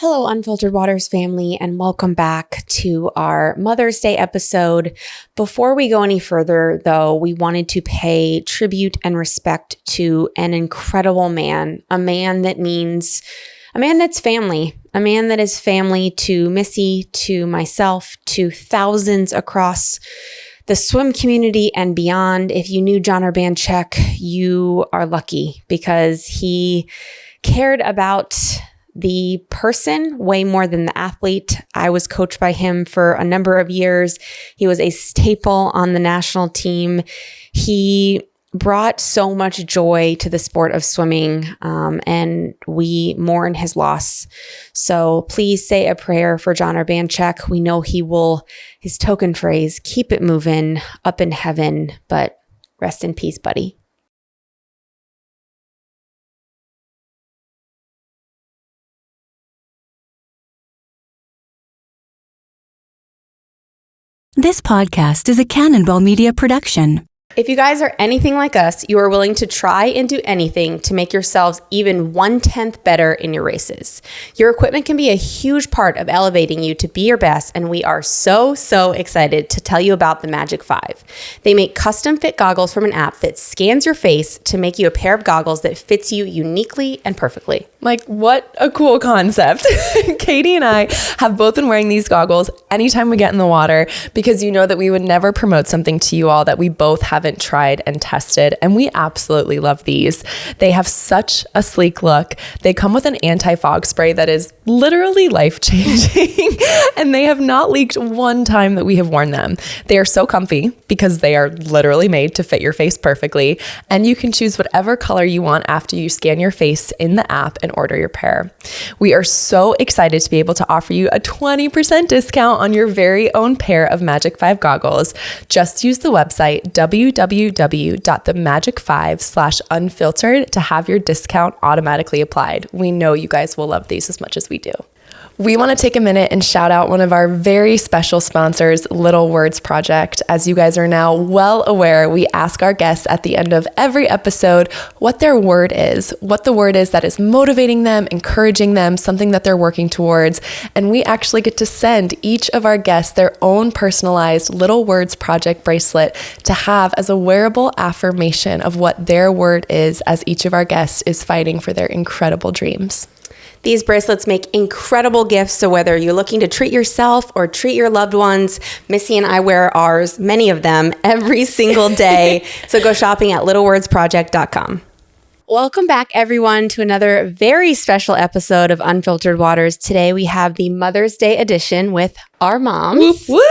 Hello, Unfiltered Waters family, and welcome back to our Mother's Day episode. Before we go any further, though, we wanted to pay tribute and respect to an incredible man, a man that's family, a man that is family to Missy, to myself, to thousands across the swim community and beyond. If you knew John Urbanchek, you are lucky because he cared about the person way more than the athlete. I was coached by him for a number of years. He was a staple on the national team. He brought so much joy to the sport of swimming, and we mourn his loss. So please say a prayer for John Urbanchek. We know he will, his token phrase, keep it moving up in heaven, but rest in peace, buddy. This podcast is a Cannonball Media production. If you guys are anything like us, you are willing to try and do anything to make yourselves even 1/10 better in your races. Your equipment can be a huge part of elevating you to be your best, and we are so excited to tell you about the Magic 5. They make custom fit goggles from an app that scans your face to make you a pair of goggles that fits you uniquely and perfectly. Like, what a cool concept. Katie and I have both been wearing these goggles anytime we get in the water because you know that we would never promote something to you all that we both haven't tried and tested, and we absolutely love these. They have such a sleek look. They come with an anti-fog spray that is literally life-changing, and they have not leaked one time that we have worn them. They are so comfy because they are literally made to fit your face perfectly, and you can choose whatever color you want after you scan your face in the app and order your pair. We are so excited to be able to offer you a 20% discount on your very own pair of Magic 5 goggles. Just use the website www.themagic5/unfiltered to have your discount automatically applied. We know you guys will love these as much as we do. We want to take a minute and shout out one of our very special sponsors, Little Words Project. As you guys are now well aware, we ask our guests at the end of every episode what their word is, what the word is that is motivating them, encouraging them, something that they're working towards. And we actually get to send each of our guests their own personalized Little Words Project bracelet to have as a wearable affirmation of what their word is as each of our guests is fighting for their incredible dreams. These bracelets make incredible gifts, so whether you're looking to treat yourself or treat your loved ones, Missy and I wear ours, many of them, every single day. So go shopping at littlewordsproject.com. Welcome back, everyone, to another very special episode of Unfiltered Waters. Today we have the Mother's Day edition with our moms. Whoop, whoop.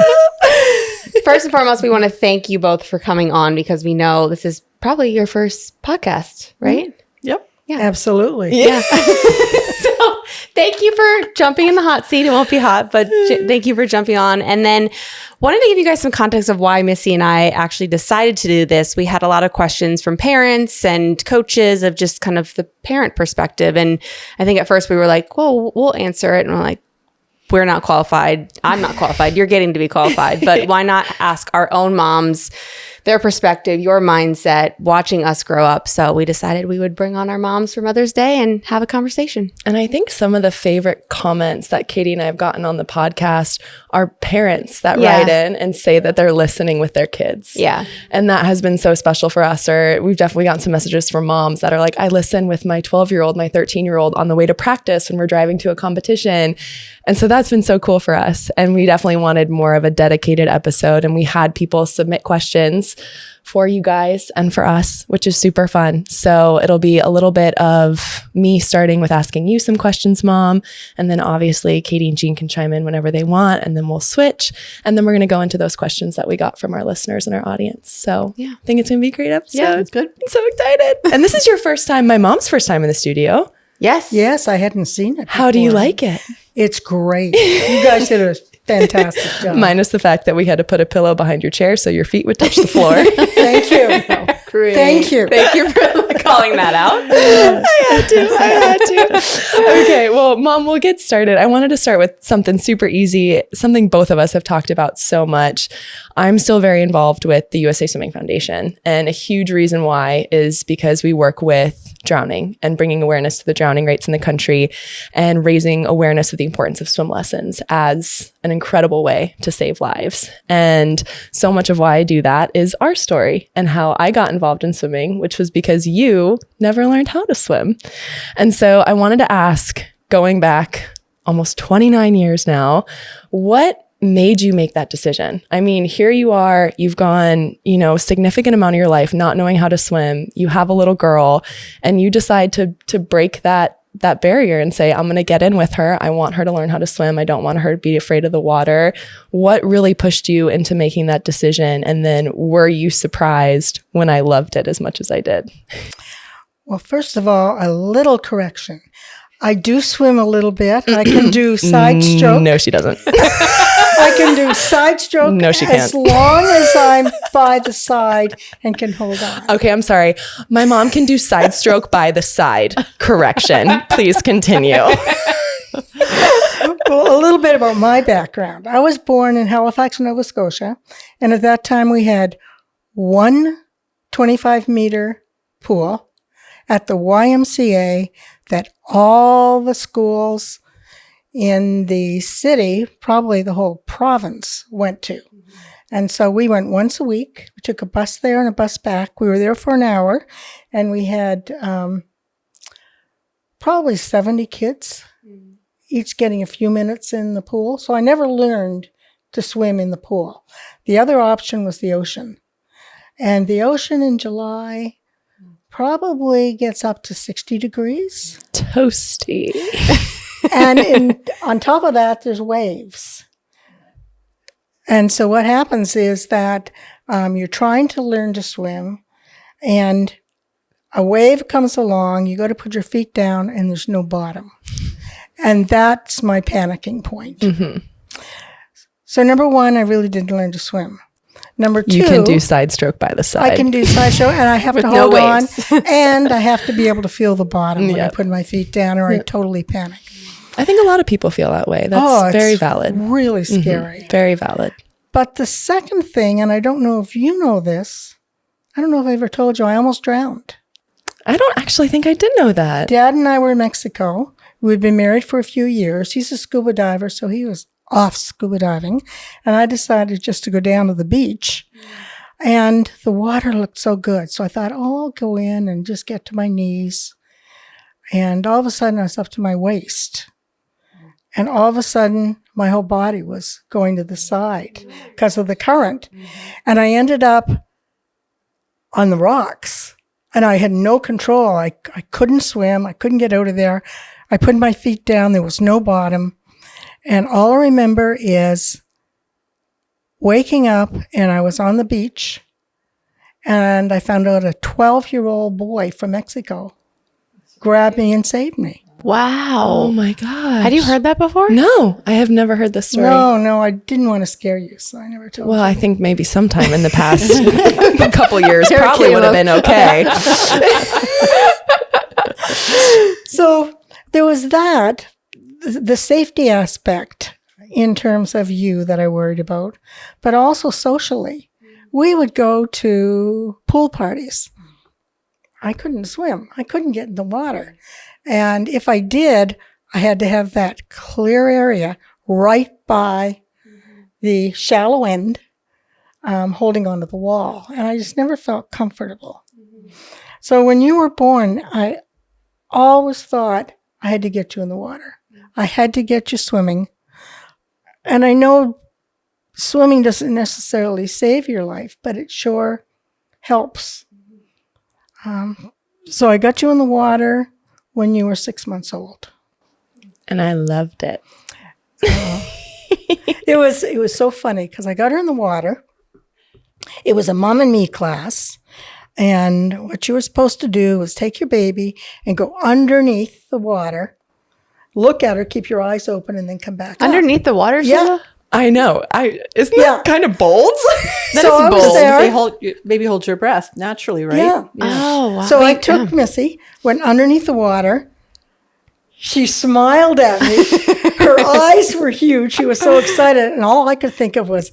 First and foremost, we want to thank you both for coming on because we know this is probably your first podcast, right? Mm-hmm. Yep. Yeah. Absolutely. Yeah. So thank you for jumping in the hot seat. It won't be hot, but thank you for jumping on. And then wanted to give you guys some context of why Missy and I actually decided to do this. We had a lot of questions from parents and coaches of just kind of the parent perspective. And I think at first we were like, well, we'll answer it. And we're like, we're not qualified. I'm not qualified. You're getting to be qualified. But why not ask our own moms their perspective, your mindset, watching us grow up? So we decided we would bring on our moms for Mother's Day and have a conversation. And I think some of the favorite comments that Katie and I have gotten on the podcast are parents that write in and say that they're listening with their kids. Yeah. And that has been so special for us. Or we've definitely gotten some messages from moms that are like, I listen with my 12-year-old, my 13-year-old on the way to practice when we're driving to a competition. And so that's been so cool for us. And we definitely wanted more of a dedicated episode. And we had people submit questions for you guys and for us, which is super fun. So it'll be a little bit of me starting with asking you some questions, Mom. And then obviously Katie and Jeanne can chime in whenever they want, and then we'll switch. And then we're going to go into those questions that we got from our listeners and our audience. So yeah, I think it's going to be a great episode. Yeah, it's good. I'm so excited. And this is your first time, my mom's first time in the studio. Yes. Yes, I hadn't seen it before. How do you like it? It's great. You guys did a fantastic job. Minus the fact that we had to put a pillow behind your chair so your feet would touch the floor. Thank you. Great. Thank you. Thank you for calling that out. I had to. Okay, well, Mom, we'll get started. I wanted to start with something super easy, something both of us have talked about so much. I'm still very involved with the USA Swimming Foundation, and a huge reason why is because we work with drowning and bringing awareness to the drowning rates in the country and raising awareness of the importance of swim lessons as an incredible way to save lives. And so much of why I do that is our story and how I got involved in swimming, which was because you never learned how to swim. And so I wanted to ask, going back almost 29 years now, what made you make that decision? I mean, here you are, you've gone, significant amount of your life not knowing how to swim. You have a little girl and you decide to break that barrier and say, I'm going to get in with her. I want her to learn how to swim. I don't want her to be afraid of the water. What really pushed you into making that decision? And then were you surprised when I loved it as much as I did? Well, first of all, a little correction. I do swim a little bit. I can do side stroke. No, she doesn't. I can do side stroke No, she as can't. long as I'm by the side and can hold on. Okay, I'm sorry. My mom can do side stroke by the side. Correction. Please continue. Well, a little bit about my background. I was born in Halifax, Nova Scotia, and at that time we had one 25-meter pool at the YMCA that all the schools in the city, probably the whole province, went to. And so we went once a week. We took a bus there and a bus back. We were there for an hour, and we had probably 70 kids, each getting a few minutes in the pool. So I never learned to swim in the pool. The other option was the ocean. And the ocean in July probably gets up to 60 degrees. Toasty. And on top of that, there's waves. And so what happens is that you're trying to learn to swim, and a wave comes along, you go to put your feet down, and there's no bottom. And that's my panicking point. Mm-hmm. So number one, I really didn't learn to swim. Number two, you can do side stroke by the side. I can do side stroke, and I have to hold on, and I have to be able to feel the bottom when I put my feet down, or I totally panic. I think a lot of people feel that way. That's very valid. Really scary. Mm-hmm. Very valid. But the second thing, and I don't know if you know this, I don't know if I ever told you, I almost drowned. I don't actually think I did know that. Dad and I were in Mexico. We'd been married for a few years. He's a scuba diver, so he was off scuba diving. And I decided just to go down to the beach. And the water looked so good. So I thought, I'll go in and just get to my knees. And all of a sudden, I was up to my waist. And all of a sudden, my whole body was going to the side because of the current. And I ended up on the rocks. And I had no control. I couldn't swim. I couldn't get out of there. I put my feet down. There was no bottom. And all I remember is waking up, and I was on the beach, and I found out a 12-year-old boy from Mexico grabbed me and saved me. Wow. Oh my gosh. Had you heard that before? No, I have never heard this story. No, I didn't want to scare you, so I never told you. Well, I think maybe sometime in the past a couple years probably would have been okay. So there was that, the safety aspect in terms of you that I worried about, but also socially. We would go to pool parties. I couldn't swim. I couldn't get in the water. And if I did, I had to have that clear area right by the shallow end, holding onto the wall. And I just never felt comfortable. So when you were born, I always thought I had to get you in the water. I had to get you swimming. And I know swimming doesn't necessarily save your life, but it sure helps. So I got you in the water when you were 6 months old. And I loved it. It was so funny because I got her in the water. It was a mom and me class. And what you were supposed to do was take your baby and go underneath the water, look at her, keep your eyes open, and then come back Underneath the water? Yeah. I know. Isn't that kind of bold? That So is I was bold. there. Maybe hold your breath naturally, right? Yeah. Oh, wow. So I took Missy, went underneath the water. She smiled at me. Her eyes were huge. She was so excited. And all I could think of was,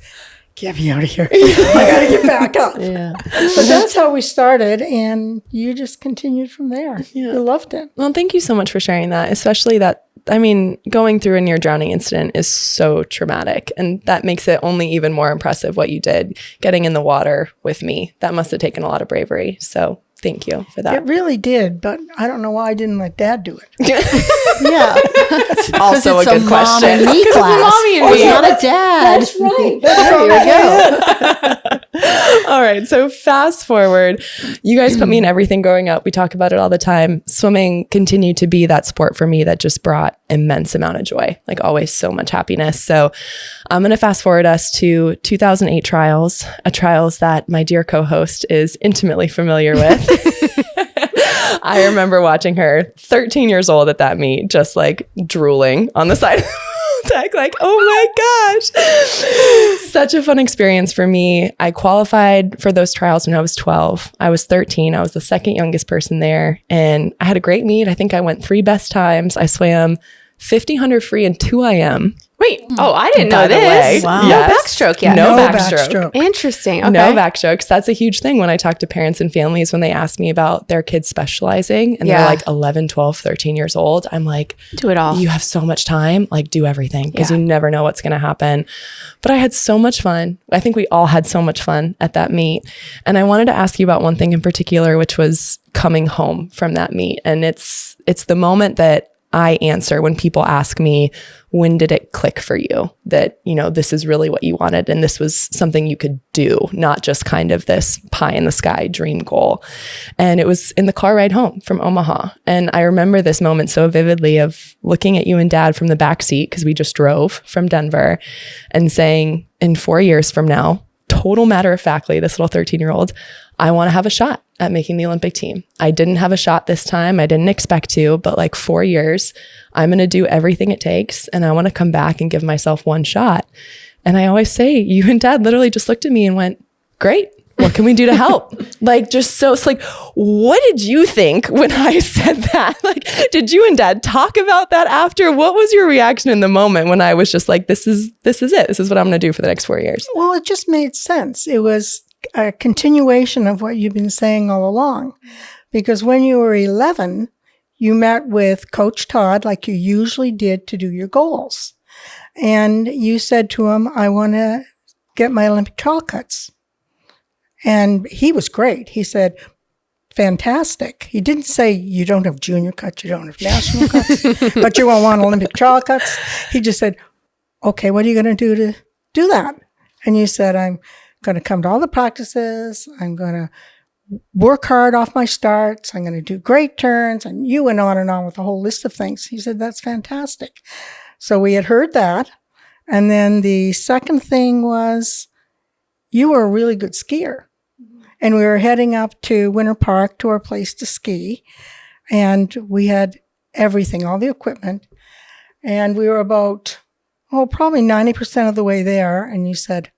get me out of here. I got to get back up. Yeah. But that's how we started. And you just continued from there. Yeah. You loved it. Well, thank you so much for sharing that, especially that, I mean, going through a near drowning incident is so traumatic, and that makes it only even more impressive what you did getting in the water with me. That must have taken a lot of bravery. So thank you for that. It really did. But I don't know why I didn't let Dad do it. Yeah. Also a good Mom and question. me class. mommy and It's me. not a dad. That's right. There you go. All right. So fast forward, you guys put me in everything growing up. We talk about it all the time. Swimming continued to be that sport for me that just brought immense amount of joy, like always so much happiness. So I'm going to fast forward us to 2008 trials, trials that my dear co-host is intimately familiar with. I remember watching her 13 years old at that meet, just like drooling on the side of the deck, like, oh my gosh. Such a fun experience for me. I qualified for those trials when I was 12. I was 13. I was the second youngest person there. And I had a great meet. I think I went 3 best times. I swam 50, 100 free and 2 IM. Wait. Oh, I didn't By know the this. way. Wow. No Yes. backstroke yet. No No backstroke. Interesting. Okay. No backstrokes. That's a huge thing when I talk to parents and families when they ask me about their kids specializing and Yeah. they're like 11, 12, 13 years old. I'm like, Do it all. you have so much time, like do everything because Yeah. you never know what's going to happen. But I had so much fun. I think we all had so much fun at that meet. And I wanted to ask you about one thing in particular, which was coming home from that meet. And it's the moment that I answer when people ask me, when did it click for you that, you know, this is really what you wanted and this was something you could do, not just kind of this pie in the sky dream goal. And it was in the car ride home from Omaha. And I remember this moment so vividly of looking at you and Dad from the back seat, because we just drove from Denver, and saying, in 4 years from now, total matter of factly, this little 13-year-old, I want to have a shot at making the Olympic team. I didn't have a shot this time. I didn't expect to, but like 4 years, I'm going to do everything it takes. And I want to come back and give myself one shot. And I always say, you and Dad literally just looked at me and went, great. What can we do to help? Like, just so it's like, what did you think when I said that? Like, did you and Dad talk about that after? What was your reaction in the moment when I was just like, this is it. This is what I'm going to do for the next 4 years. Well, it just made sense. It was a continuation of what you've been saying all along. Because when you were 11, you met with Coach Todd like you usually did to do your goals. And you said to him, I want to get my Olympic trial cuts. And he was great. He said, fantastic. He didn't say you don't have junior cuts, you don't have national cuts, but you won't want Olympic trial cuts. He just said, okay, what are you going to do to do that? And you said, I'm going to come to all the practices. I'm going to work hard off my starts. I'm going to do great turns. And you went on and on with a whole list of things. He said, that's fantastic. So we had heard that. And then the second thing was, you were a really good skier. And we were heading up to Winter Park to our place to ski. And we had everything, all the equipment. And we were about, probably 90% of the way there. And you said,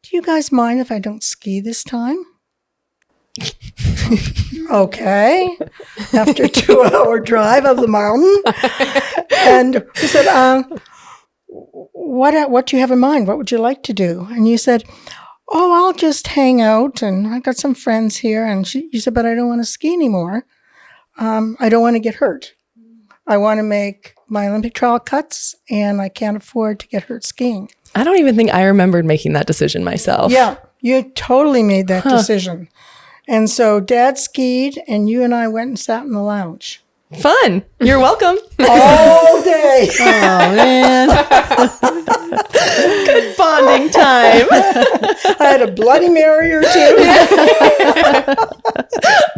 do you guys mind if I don't ski this time? Okay. After a 2-hour drive of the mountain. And we said, what do you have in mind? What would you like to do? And you said, I'll just hang out, and I got some friends here. And you said, but I don't want to ski anymore. I don't want to get hurt. I want to make my Olympic trial cuts, and I can't afford to get hurt skiing. I don't even think I remembered making that decision myself. Yeah, you totally made that decision. And so Dad skied, and you and I went and sat in the lounge. Fun. You're welcome. All day. Oh, man. Good bonding time. I had a Bloody Mary or two.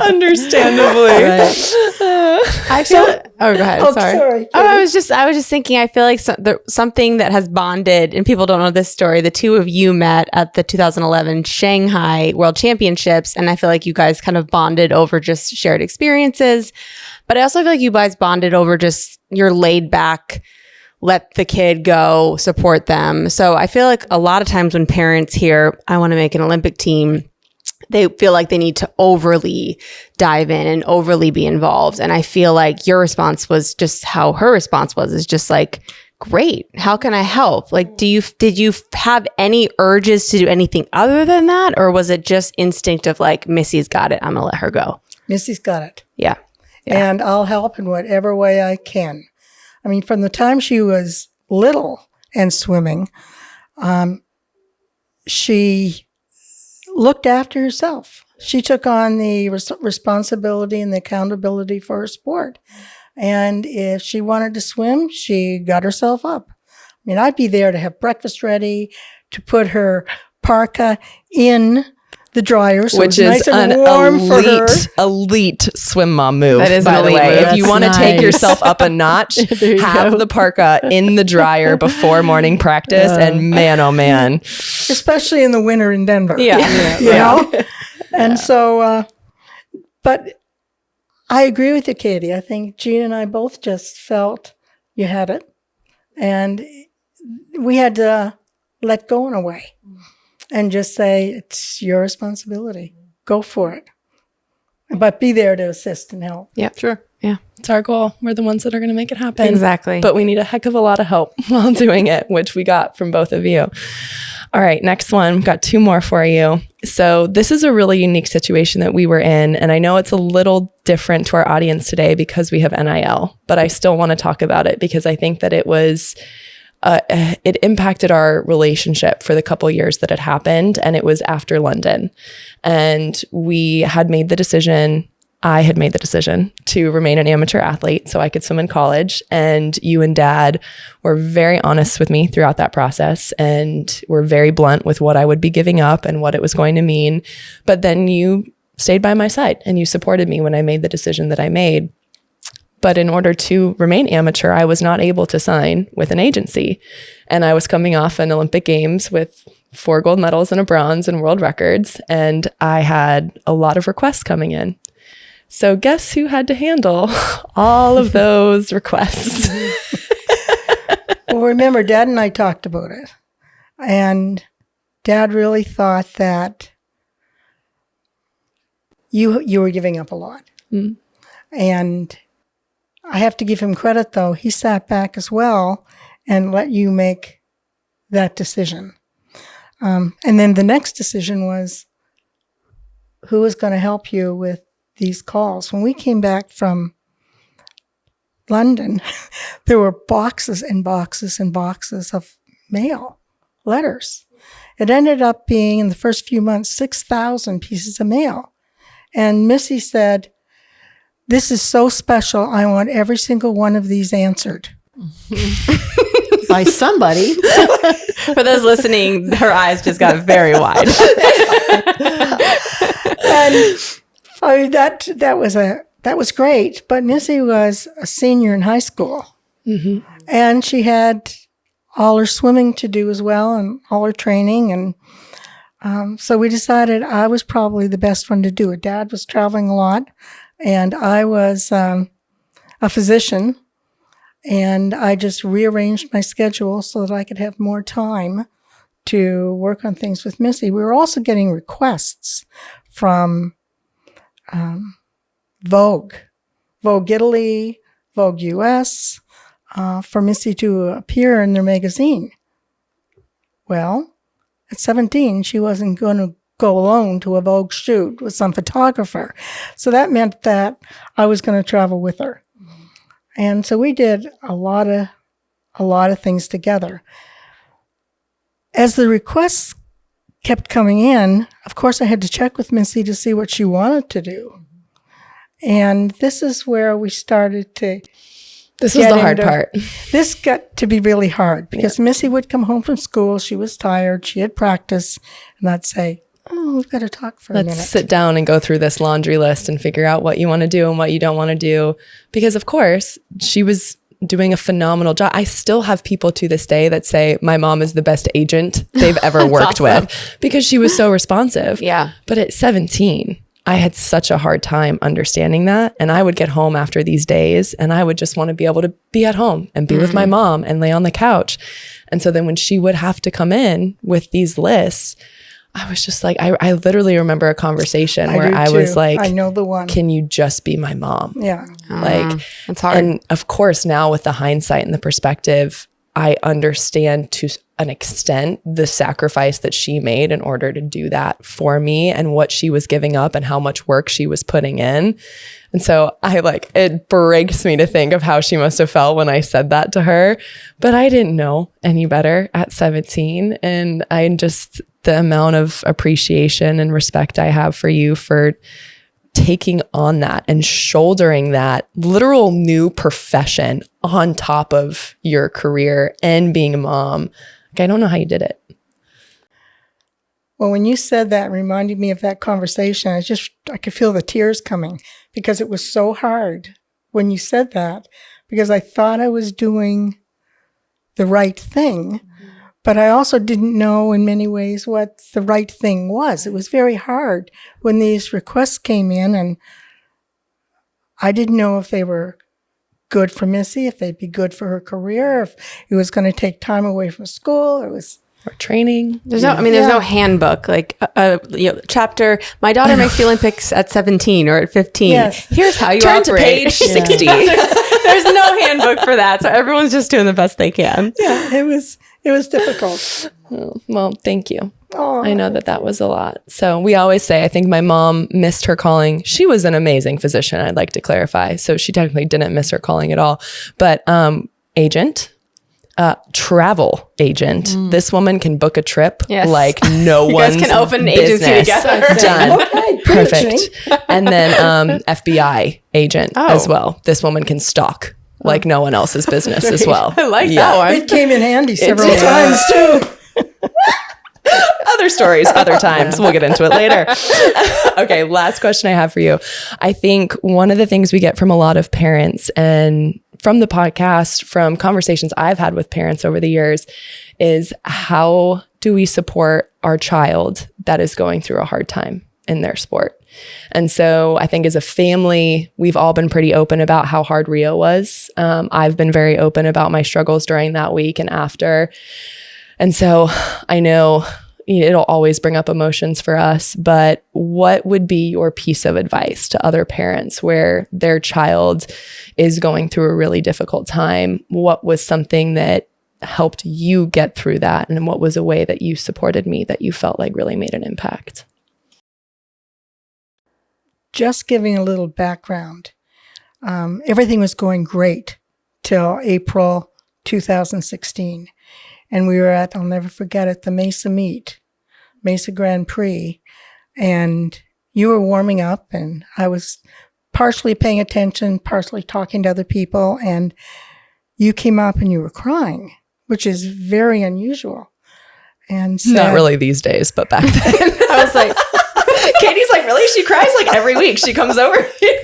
Understandably. I feel. Go ahead. Sorry. I was just thinking. I feel like something that has bonded, and people don't know this story. The two of you met at the 2011 Shanghai World Championships, and I feel like you guys kind of bonded over just shared experiences. But I also feel like you guys bonded over just your laid back let the kid go, support them. So I feel like a lot of times when parents hear, I want to make an Olympic team, they feel like they need to overly dive in and overly be involved. And I feel like your response was just how her response was, is just like, great. How can I help? Like, did you have any urges to do anything other than that? Or was it just instinct of like, Missy's got it, I'm going to let her go? Missy's got it. Yeah. And I'll help in whatever way I can. I mean, from the time she was little and swimming, she looked after herself. She took on the responsibility and the accountability for her sport. And if she wanted to swim, she got herself up. I mean, I'd be there to have breakfast ready, to put her parka in the dryer, so Which it's is nice and an warm for her. elite swim mom move, That is by an the elite way. move. If you That's want to take nice. yourself up a notch, you have go. the parka in the dryer before morning practice. And man, oh man. Especially in the winter in Denver. Yeah. You know? And so, but I agree with you, Katie. I think Jeanne and I both just felt you had it. And we had to let go in a way and just say, it's your responsibility. Go for it. But be there to assist and help. Yeah. Sure. Yeah. It's our goal. We're the ones that are going to make it happen. Exactly. But we need a heck of a lot of help while doing it, which we got from both of you. All right, next one. Got two more for you. So this is a really unique situation that we were in. And I know it's a little different to our audience today because we have NIL, but I still want to talk about it because I think that it was, it impacted our relationship for the couple years that it happened. And it was after London. And we had made the decision, I had made the decision to remain an amateur athlete so I could swim in college. And you and Dad were very honest with me throughout that process and were very blunt with what I would be giving up and what it was going to mean. But then you stayed by my side and you supported me when I made the decision that I made. But in order to remain amateur, I was not able to sign with an agency. And I was coming off an Olympic Games with 4 gold medals and a bronze and world records. And I had a lot of requests coming in. So guess who had to handle all of those requests? Well, remember, Dad and I talked about it. And Dad really thought that you were giving up a lot. Mm. And I have to give him credit, though. He sat back as well and let you make that decision. And then the next decision was who was going to help you with these calls. When we came back from London, there were boxes and boxes and boxes of mail, letters. It ended up being, in the first few months, 6,000 pieces of mail. And Missy said, "This is so special. I want every single one of these answered." By somebody. For those listening, her eyes just got very wide. And I mean, that was great. But Missy was a senior in high school. Mm-hmm. And she had all her swimming to do as well and all her training. And so we decided I was probably the best one to do it. Dad was traveling a lot, and I was a physician. And I just rearranged my schedule so that I could have more time to work on things with Missy. We were also getting requests from Vogue Italy, Vogue US, for Missy to appear in their magazine. Well, at 17, she wasn't going to go alone to a Vogue shoot with some photographer. So that meant that I was going to travel with her. And so we did a lot of things together. As the requests kept coming in, of course, I had to check with Missy to see what she wanted to do. And this is where we started to This was the hard part. This got to be really hard because Missy would come home from school. She was tired. She had practice. And I'd say, "Oh, we've got to talk for a minute. Let's sit down and go through this laundry list and figure out what you want to do and what you don't want to do." Because of course, she was doing a phenomenal job. I still have people to this day that say my mom is the best agent they've ever worked with because she was so responsive. Yeah. But at 17, I had such a hard time understanding that. And I would get home after these days and I would just want to be able to be at home and be with my mom and lay on the couch. And so then when she would have to come in with these lists, I was just like, I literally remember a conversation where I was like, I know the one. Can you just be my mom? Yeah. Like, that's hard. And of course, now with the hindsight and the perspective, I understand to an extent the sacrifice that she made in order to do that for me and what she was giving up and how much work she was putting in. And so it breaks me to think of how she must have felt when I said that to her. But I didn't know any better at 17. And the amount of appreciation and respect I have for you for taking on that and shouldering that literal new profession on top of your career and being a mom. I don't know how you did it. Well, when you said that, it reminded me of that conversation. I could feel the tears coming because it was so hard when you said that, because I thought I was doing the right thing, but I also didn't know in many ways what the right thing was. It was very hard when these requests came in, and I didn't know if they were good for Missy, if they'd be good for her career, if it was going to take time away from school. Or training. There's no handbook, like chapter, my daughter makes the Olympics at 17 or at 15. Yes. Here's how you Turn operate. to page 60. There's no handbook for that. So everyone's just doing the best they can. Yeah, it was difficult. Well, thank you. Oh, I know that was a lot. So we always say, I think my mom missed her calling. She was an amazing physician, I'd like to clarify. So she technically didn't miss her calling at all. But agent, travel agent. This woman can book a trip like no one. You guys can open an agency together. Done. Okay, Perfect. And then FBI agent as well. This woman can stalk like no one else's business as well. I like that one. It came in handy several times too. Other stories, other times. We'll get into it later. Okay, last question I have for you. I think one of the things we get from a lot of parents and from the podcast, from conversations I've had with parents over the years, is how do we support our child that is going through a hard time in their sport? And so I think as a family, we've all been pretty open about how hard Rio was. I've been very open about my struggles during that week and after. And so I know it'll always bring up emotions for us, but what would be your piece of advice to other parents where their child is going through a really difficult time? What was something that helped you get through that? And what was a way that you supported me that you felt like really made an impact? Just giving a little background. Everything was going great till April 2016. And we were I'll never forget it, the Mesa Grand Prix. And you were warming up, and I was partially paying attention, partially talking to other people. And you came up and you were crying, which is very unusual. And said, not really these days, but back then. I was like, Katie's like, really? She cries like every week. She comes over here.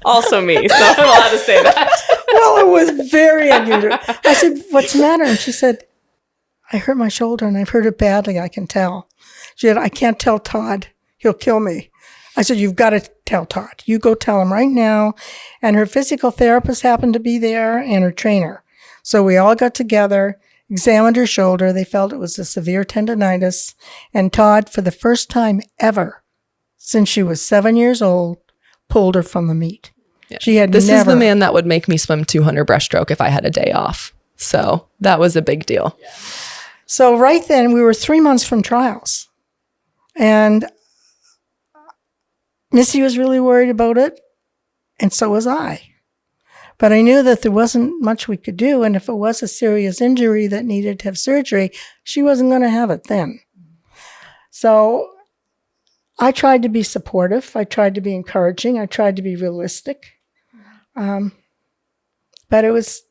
Also me, so I'm allowed to say that. Well, it was very unusual. I said, what's the matter? And she said, I hurt my shoulder and I've hurt it badly, I can tell. She said, I can't tell Todd. He'll kill me. I said, you've got to tell Todd. You go tell him right now. And her physical therapist happened to be there and her trainer. So we all got together, examined her shoulder. They felt it was a severe tendonitis. And Todd, for the first time ever since she was 7 years old, pulled her from the meet. Yeah. She had This never. is the man that would make me swim 200 breaststroke if I had a day off. So that was a big deal. So right then, we were 3 months from trials. And Missy was really worried about it, and so was I. But I knew that there wasn't much we could do, and if it was a serious injury that needed to have surgery, she wasn't going to have it then. So I tried to be supportive. I tried to be encouraging. I tried to be realistic. But it was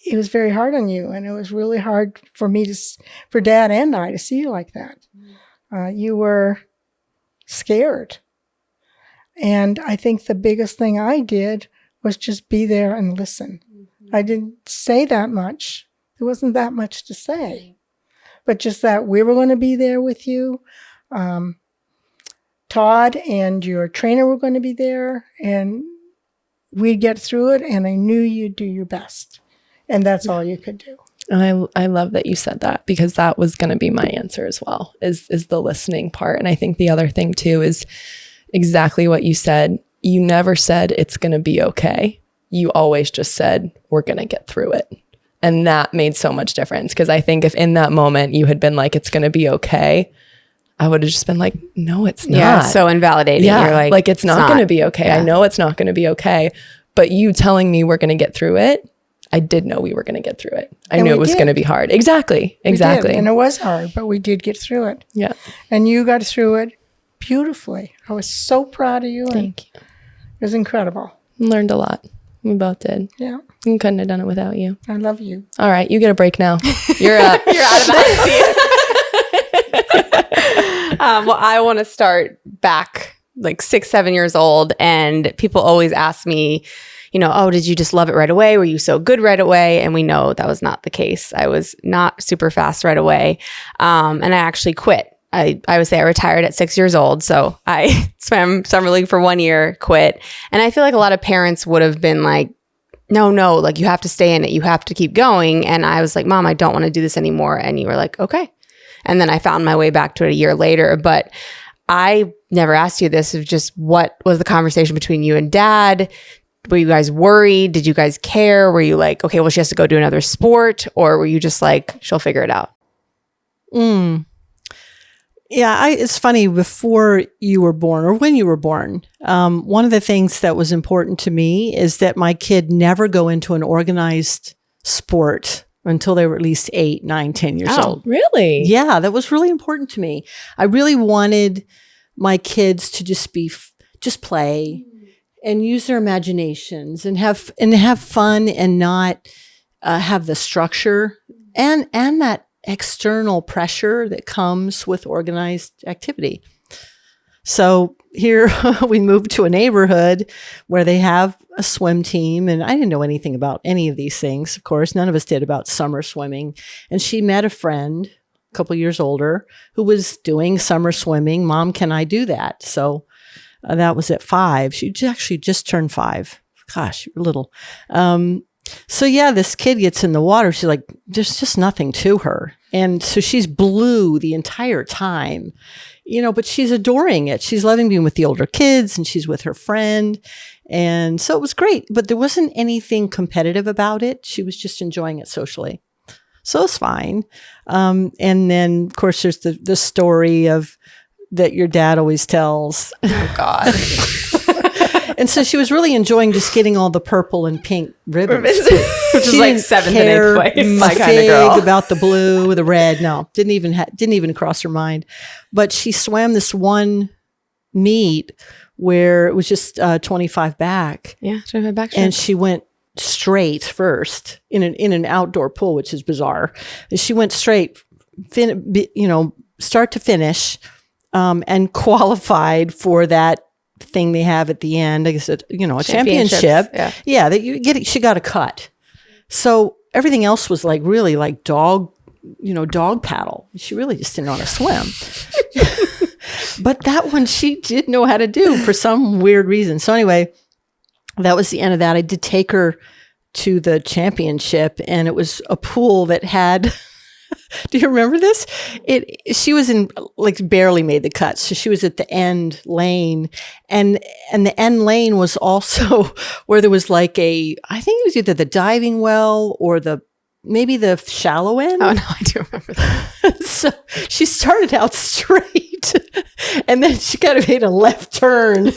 very hard on you, and it was really hard for for Dad and I to see you like that. You were scared. And I think the biggest thing I did was just be there and listen. I didn't say that much. There wasn't that much to say. But just that we were going to be there with you. Todd and your trainer were going to be there, and we'd get through it, and I knew you'd do your best. And that's all you could do. And I love that you said that, because that was going to be my answer as well, is the listening part. And I think the other thing too is exactly what you said. You never said it's going to be okay. You always just said, we're going to get through it. And that made so much difference, because I think if in that moment you had been like, it's going to be okay, I would have just been like, no, it's not. Yeah, so invalidating. Yeah, You're like it's not going to be okay. Yeah. I know it's not going to be okay. But you telling me we're going to get through it, I did know we were going to get through it. I knew it was going to be hard. Exactly. We did, and it was hard, but we did get through it. Yeah. And you got through it beautifully. I was so proud of you. Thank you. It was incredible. Learned a lot. We both did. Yeah. We couldn't have done it without you. I love you. All right. You get a break now. You're up. You're out of the well, I want to start back like 6, 7 years old. And people always ask me, oh, did you just love it right away? Were you so good right away? And we know that was not the case. I was not super fast right away. And I actually quit. I would say I retired at 6 years old. So I swam summer league for 1 year, quit. And I feel like a lot of parents would have been like, no, like you have to stay in it. You have to keep going. And I was like, Mom, I don't want to do this anymore. And you were like, okay. And then I found my way back to it a year later. But I never asked you this of just what was the conversation between you and Dad? Were you guys worried? Did you guys care? Were you like, okay, well, she has to go do another sport? Or were you just like, she'll figure it out? Yeah, it's funny, before you were born or when you were born, one of the things that was important to me is that my kid never go into an organized sport until they were at least 8, 9, 10 years old. Really? Yeah, that was really important to me. I really wanted my kids to just play and use their imaginations and have fun, and not have the structure and that external pressure that comes with organized activity. So here we moved to a neighborhood where they have a swim team, and I didn't know anything about any of these things. Of course, none of us did, about summer swimming. And she met a friend, a couple years older, who was doing summer swimming. Mom, can I do that? So that was at 5. She actually just turned 5. Gosh, you're little. So yeah, this kid gets in the water. She's like, there's just nothing to her. And so she's blue the entire time, but she's adoring it. She's loving being with the older kids, and she's with her friend. And so it was great, but there wasn't anything competitive about it. She was just enjoying it socially. So it's fine. And then of course there's the story of that your dad always tells. Oh God. And so she was really enjoying just getting all the purple and pink ribbons. Which is like 7th and 8th place. My kind of girl. About the blue, the red. No, didn't even cross her mind. But she swam this one meet where it was just 25 back. Yeah, 25 back. And she went straight first in an outdoor pool, which is bizarre. And she went straight, start to finish, and qualified for that thing they have at the end. I guess a championship. Yeah, that you get. She got a cut. So everything else was like really like dog paddle. She really just didn't know how to swim. But that one she did know how to do for some weird reason. So anyway, that was the end of that. I did take her to the championship, and it was a pool that had do you remember this? She was in, like, barely made the cut. So she was at the end lane, and the end lane was also where there was like I think it was either the diving well or maybe the shallow end. Oh no, I do remember that. So she started out straight, and then she kind of made a left turn,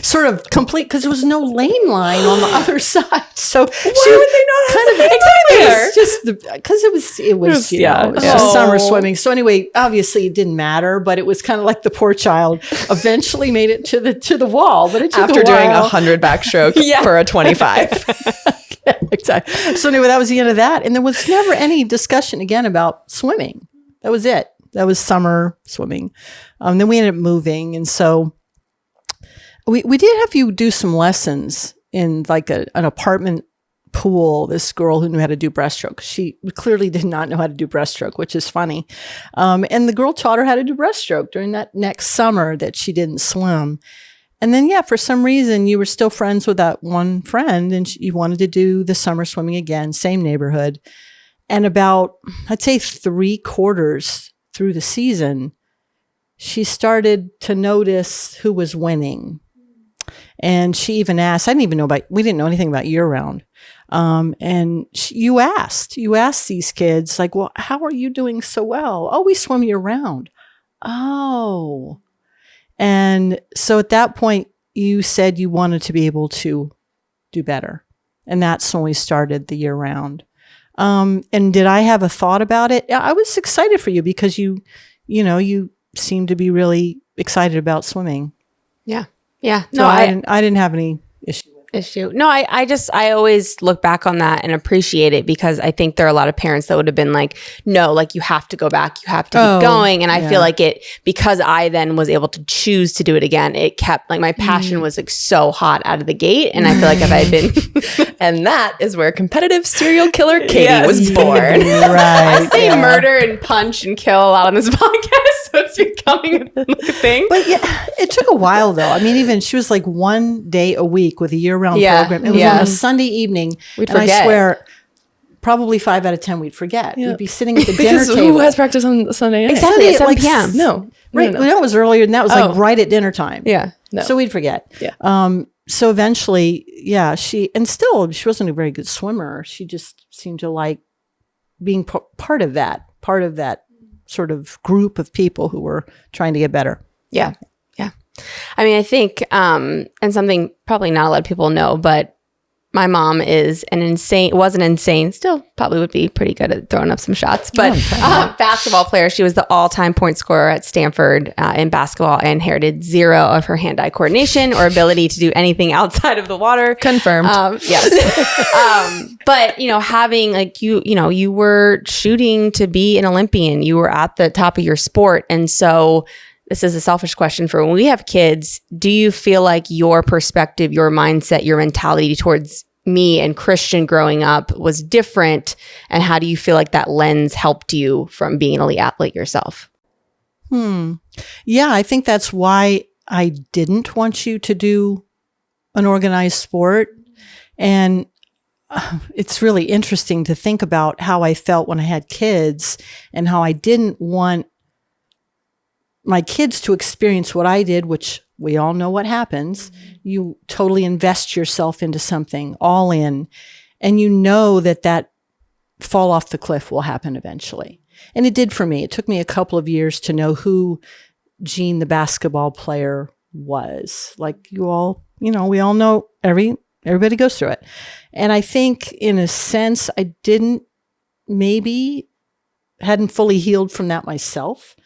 sort of complete, because there was no lane line on the other side. So why would they not have kind of exactly there? Just because it was just summer swimming. So anyway, obviously it didn't matter, but it was kind of like the poor child eventually made it to the wall, but it took after a while. doing 100 backstroke for a 25. Yeah, exactly. So anyway, that was the end of that. And there was never any discussion again about swimming. That was it. That was summer swimming. Then we ended up moving. And so we did have you do some lessons in like an apartment pool, this girl who knew how to do breaststroke. She clearly did not know how to do breaststroke, which is funny. And the girl taught her how to do breaststroke during that next summer that she didn't swim. And then, for some reason, you were still friends with that one friend and you wanted to do the summer swimming again, same neighborhood. And about, I'd say 3/4 through the season, she started to notice who was winning. And she even asked, we didn't know anything about year round. And you asked these kids, like, well, how are you doing so well? Oh, we swim year round. Oh. And so at that point, you said you wanted to be able to do better. And that's when we started the year round. And did I have a thought about it? I was excited for you because you seemed to be really excited about swimming. Yeah. Yeah. So No, I didn't have any issue. No, I always look back on that and appreciate it because I think there are a lot of parents that would have been like, no, like you have to go back, you have to keep going. And I feel like because I then was able to choose to do it again, it kept like my passion was like so hot out of the gate. And I feel like if I had been, and that is where competitive serial killer Katie was born. Right. I say murder and punch and kill a lot on this podcast. So it's becoming a thing. But it took a while though. I mean, even she was like 1 day a week with a year-round program. It was on a Sunday evening. We'd and forget. I swear, probably 5 out of 10 we'd forget. Yeah. We'd be sitting at the dinner Because table. who has practice on Sunday night? Exactly, at 7 like, p.m. No. Right. No. Well, that was earlier, and that was like right at dinner time. Yeah. No. So we'd forget. Yeah. So eventually, she wasn't a very good swimmer. She just seemed to like being part of that sort of group of people who were trying to get better. Yeah. Yeah. I mean, I think, and something probably not a lot of people know, but my mom was an insane, still probably would be pretty good at throwing up some shots, but basketball player. She was the all-time point scorer at Stanford in basketball and inherited 0 of her hand-eye coordination or ability to do anything outside of the water. Confirmed. Yes. But, having like you were shooting to be an Olympian, you were at the top of your sport. And so this is a selfish question for when we have kids. Do you feel like your perspective, your mindset, your mentality towards me and Christian growing up was different? And how do you feel like that lens helped you from being an elite athlete yourself? Yeah, I think that's why I didn't want you to do an organized sport. And it's really interesting to think about how I felt when I had kids and how I didn't want my kids to experience what I did, which we all know what happens. You totally invest yourself into something, all in, and you know that fall off the cliff will happen eventually. And it did for me. It took me a couple of years to know who Jeanne, the basketball player, was. Like we all know everybody goes through it. And I think in a sense, I hadn't fully healed from that myself.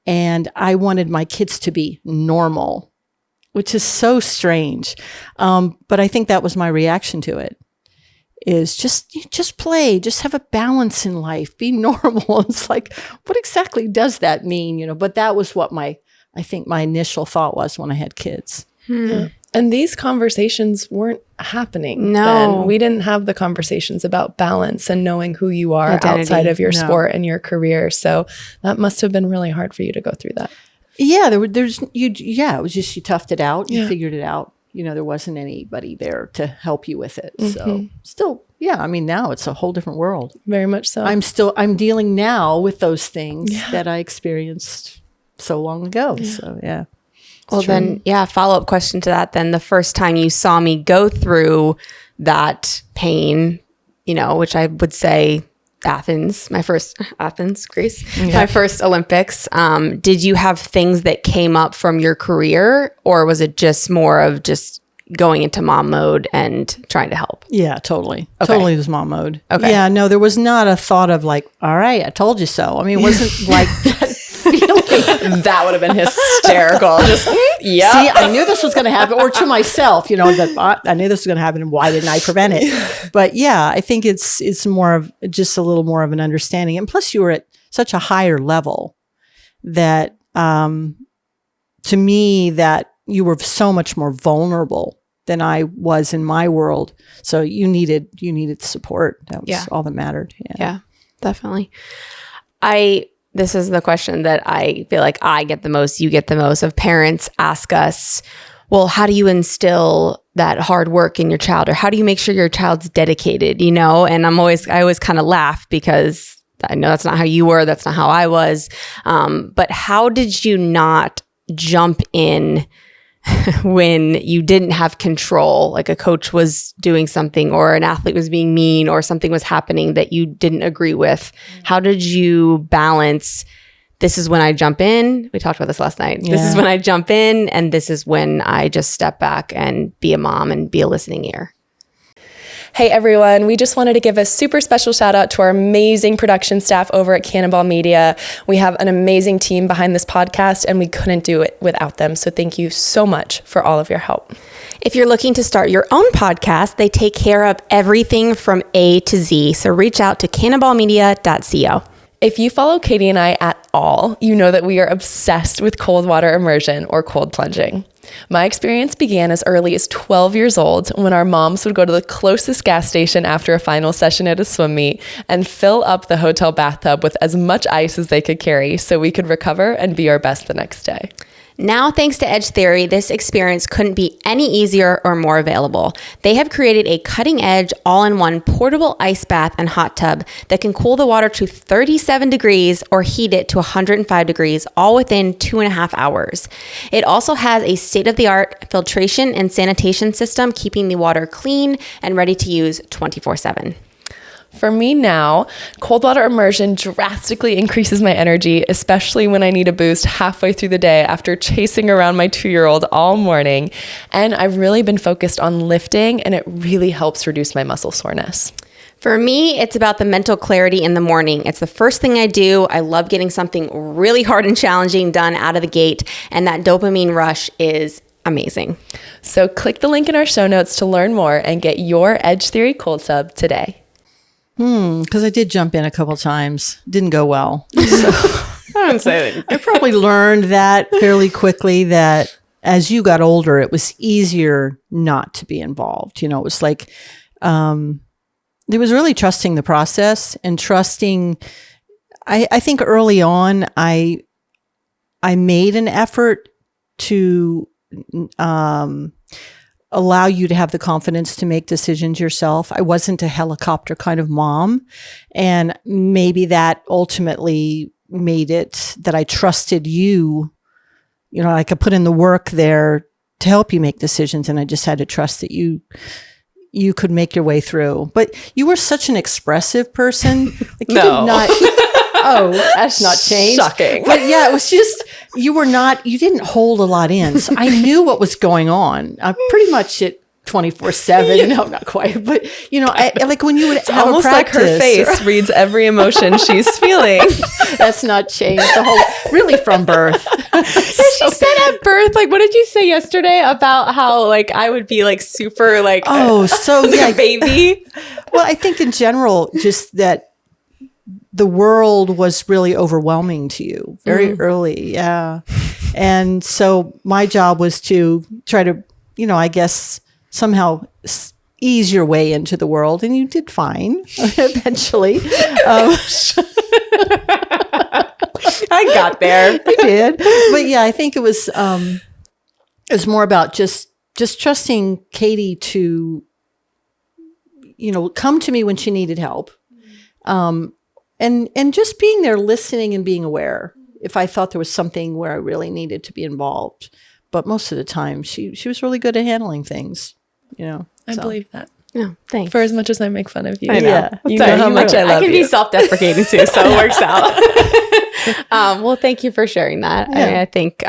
And I wanted my kids to be normal, which is so strange. But I think that was my reaction to it, is just play, just have a balance in life, be normal. It's like, what exactly does that mean? But that was what I think my initial thought was when I had kids. Yeah. And these conversations weren't happening. No. Then. We didn't have the conversations about balance and knowing who you are Identity. outside of your sport and your career. So that must have been really hard for you to go through that. Yeah, it was just you toughed it out, you figured it out. There wasn't anybody there to help you with it. So still, now it's a whole different world. Very much so. I'm dealing now with those things that I experienced so long ago. Yeah. So yeah. Well, then, follow-up question to that. Then the first time you saw me go through that pain, which I would say Greece, my first Olympics. Did you have things that came up from your career, or was it just more of just going into mom mode and trying to help? Yeah, totally. Okay. Totally was mom mode. Okay. Yeah, no, there was not a thought of like, all right, I told you so. I mean, it wasn't like that feeling. That would have been hysterical. Just, yeah. See, I knew this was going to happen, or to myself, that I knew this was going to happen, and why didn't I prevent it? But yeah, I think it's more of just a little more of an understanding. And plus you were at such a higher level that, to me, that you were so much more vulnerable than I was in my world. So you needed support. That was all that mattered. Yeah, definitely. This is the question that I feel like I get the most, you get the most, of parents ask us, well, how do you instill that hard work in your child? Or how do you make sure your child's dedicated, And I always kind of laugh because I know that's not how you were. That's not how I was. But how did you not jump in when you didn't have control, like a coach was doing something or an athlete was being mean or something was happening that you didn't agree with? How did you balance, this is when I jump in? We talked about this last night. This is when I jump in, and this is when I just step back and be a mom and be a listening ear. Hey everyone, we just wanted to give a super special shout out to our amazing production staff over at Cannonball Media. We have an amazing team behind this podcast, and we couldn't do it without them. So thank you so much for all of your help. If you're looking to start your own podcast, they take care of everything from A to Z. So reach out to cannonballmedia.co. If you follow Katie and I at all, you know that we are obsessed with cold water immersion or cold plunging. My experience began as early as 12 years old when our moms would go to the closest gas station after a final session at a swim meet and fill up the hotel bathtub with as much ice as they could carry so we could recover and be our best the next day. Now, thanks to Edge Theory, this experience couldn't be any easier or more available. They have created a cutting-edge, all-in-one portable ice bath and hot tub that can cool the water to 37 degrees or heat it to 105 degrees, all within 2.5 hours. It also has a state-of-the-art filtration and sanitation system, keeping the water clean and ready to use 24/7. For me now, cold water immersion drastically increases my energy, especially when I need a boost halfway through the day after chasing around my 2-year-old all morning. And I've really been focused on lifting, and it really helps reduce my muscle soreness. For me, it's about the mental clarity in the morning. It's the first thing I do. I love getting something really hard and challenging done out of the gate, and that dopamine rush is amazing. So click the link in our show notes to learn more and get your Edge Theory cold tub today. Because I did jump in a couple times. Didn't go well. So I don't say that. I probably learned that fairly quickly, that as you got older, it was easier not to be involved. It was like, it was really trusting the process and trusting. I think early on, I made an effort to allow you to have the confidence to make decisions yourself. I wasn't a helicopter kind of mom. And maybe that ultimately made it that I trusted you. I could put in the work there to help you make decisions. And I just had to trust that you could make your way through. But you were such an expressive person. Like, you did not. Oh, that's not changed. Shocking. But yeah, it was just, you didn't hold a lot in. So I knew what was going on. Pretty much at 24/7. No, not quite. But, like when you would have almost a practice. Like her face reads every emotion she's feeling. That's not changed. Really from birth. She said at birth, like, what did you say yesterday about how, like, I would be, like, super, like, a baby? Well, I think in general, just that the world was really overwhelming to you very early. Yeah. And so my job was to try to, I guess somehow ease your way into the world. And you did fine eventually. I got there. You did. But yeah, I think it was more about just trusting Katie to, come to me when she needed help. And just being there, listening and being aware if I thought there was something where I really needed to be involved. But most of the time, she was really good at handling things, I believe that. No, thanks. For as much as I make fun of you. I know. Yeah. You know how much I love you. I can be self-deprecating too, so it works out. Well, thank you for sharing that. Yeah. I think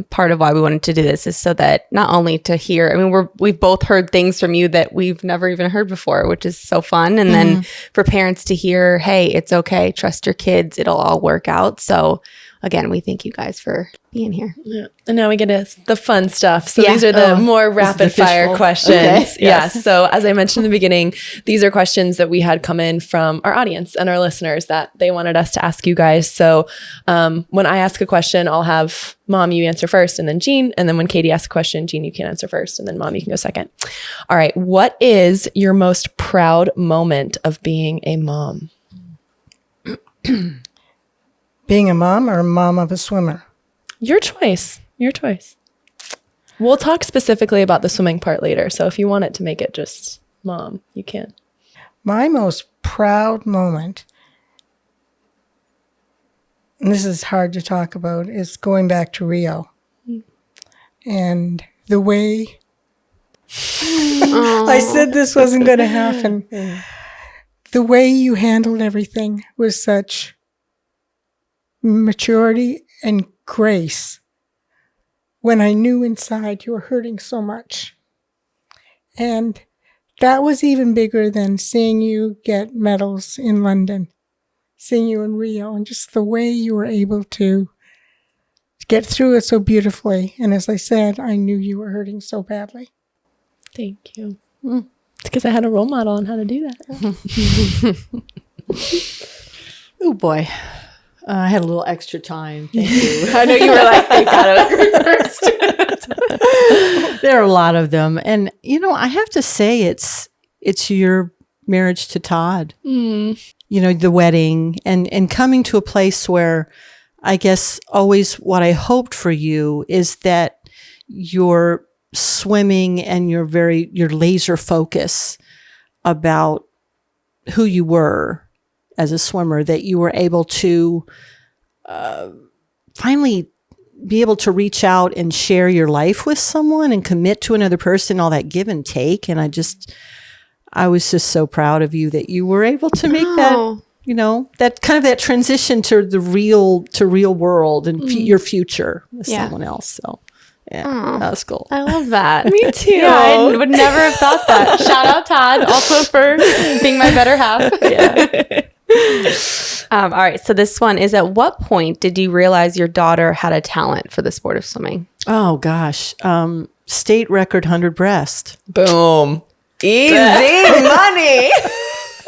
part of why we wanted to do this is so that not only to hear, we've both heard things from you that we've never even heard before, which is so fun. And then for parents to hear, hey, it's okay, trust your kids, it'll all work out. So again, we thank you guys for being here. Yeah. And now we get to the fun stuff. So Yeah. these are the more rapid fire fishbowl. questions. Okay. Yes. So as I mentioned in the beginning, these are questions that we had come in from our audience and our listeners that they wanted us to ask you guys. So when I ask a question, I'll have Mom, you answer first, and then Jeanne. And then when Katie asks a question, Jeanne, you can answer first, and then Mom, you can go second. All right. What is your most proud moment of being a mom? Being a mom or a mom of a swimmer? Your choice. Your choice. We'll talk specifically about the swimming part later. So if you want it to make it just mom, you can. My most proud moment, and this is hard to talk about, is going back to Rio. And the way I said this wasn't going to happen. The way you handled everything was such maturity and grace when I knew inside you were hurting so much. And that was even bigger than seeing you get medals in London, seeing you in Rio, and just the way you were able to get through it so beautifully. And as I said, I knew you were hurting so badly. Thank you. It's because I had a role model on how to do that. Oh boy. I had a little extra time. Thank you. I know you were like, thank God I was first. There are a lot of them. And, I have to say it's your marriage to Todd, the wedding and coming to a place where I guess always what I hoped for you is that your swimming and your laser focus about who you were as a swimmer, that you were able to finally be able to reach out and share your life with someone and commit to another person, all that give and take. And I was just so proud of you that you were able to make that, that kind of that transition to the real world and your future with someone else. So yeah, that was cool. I love that. Me too. Yeah, I would never have thought that. Shout out Todd also for being my better half. Yeah. All right. So this one is, at what point did you realize your daughter had a talent for the sport of swimming? Oh gosh. State record 100 breast. Boom. Easy money.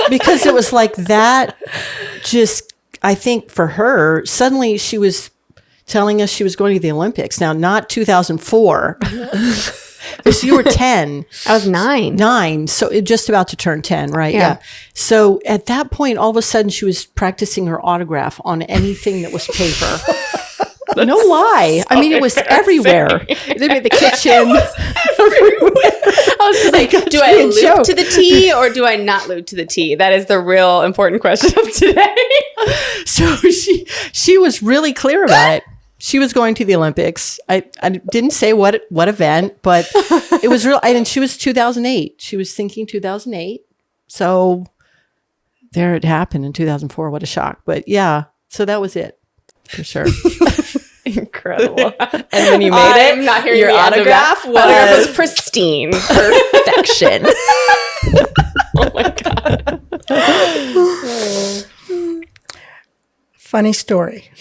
Because it was like that. Just, I think for her, suddenly she was telling us she was going to the Olympics. Now, not 2004. Because you were 10. I was 9. 9. So just about to turn 10, right? Yeah. So at that point, all of a sudden, she was practicing her autograph on anything that was paper. No lie. I mean, it was everywhere. They made the kitchen. I was just like, do I loop to the T or do I not loop to the T? That is the real important question of today. So she was really clear about it. She was going to the Olympics. I didn't say what event, but it was real. And she was 2008. She was thinking 2008. So there it happened in 2004. What a shock. But yeah, so that was it for sure. Incredible. And when you made it, not hearing your the end of that. autograph was pristine. Perfection. Oh my God. Funny story.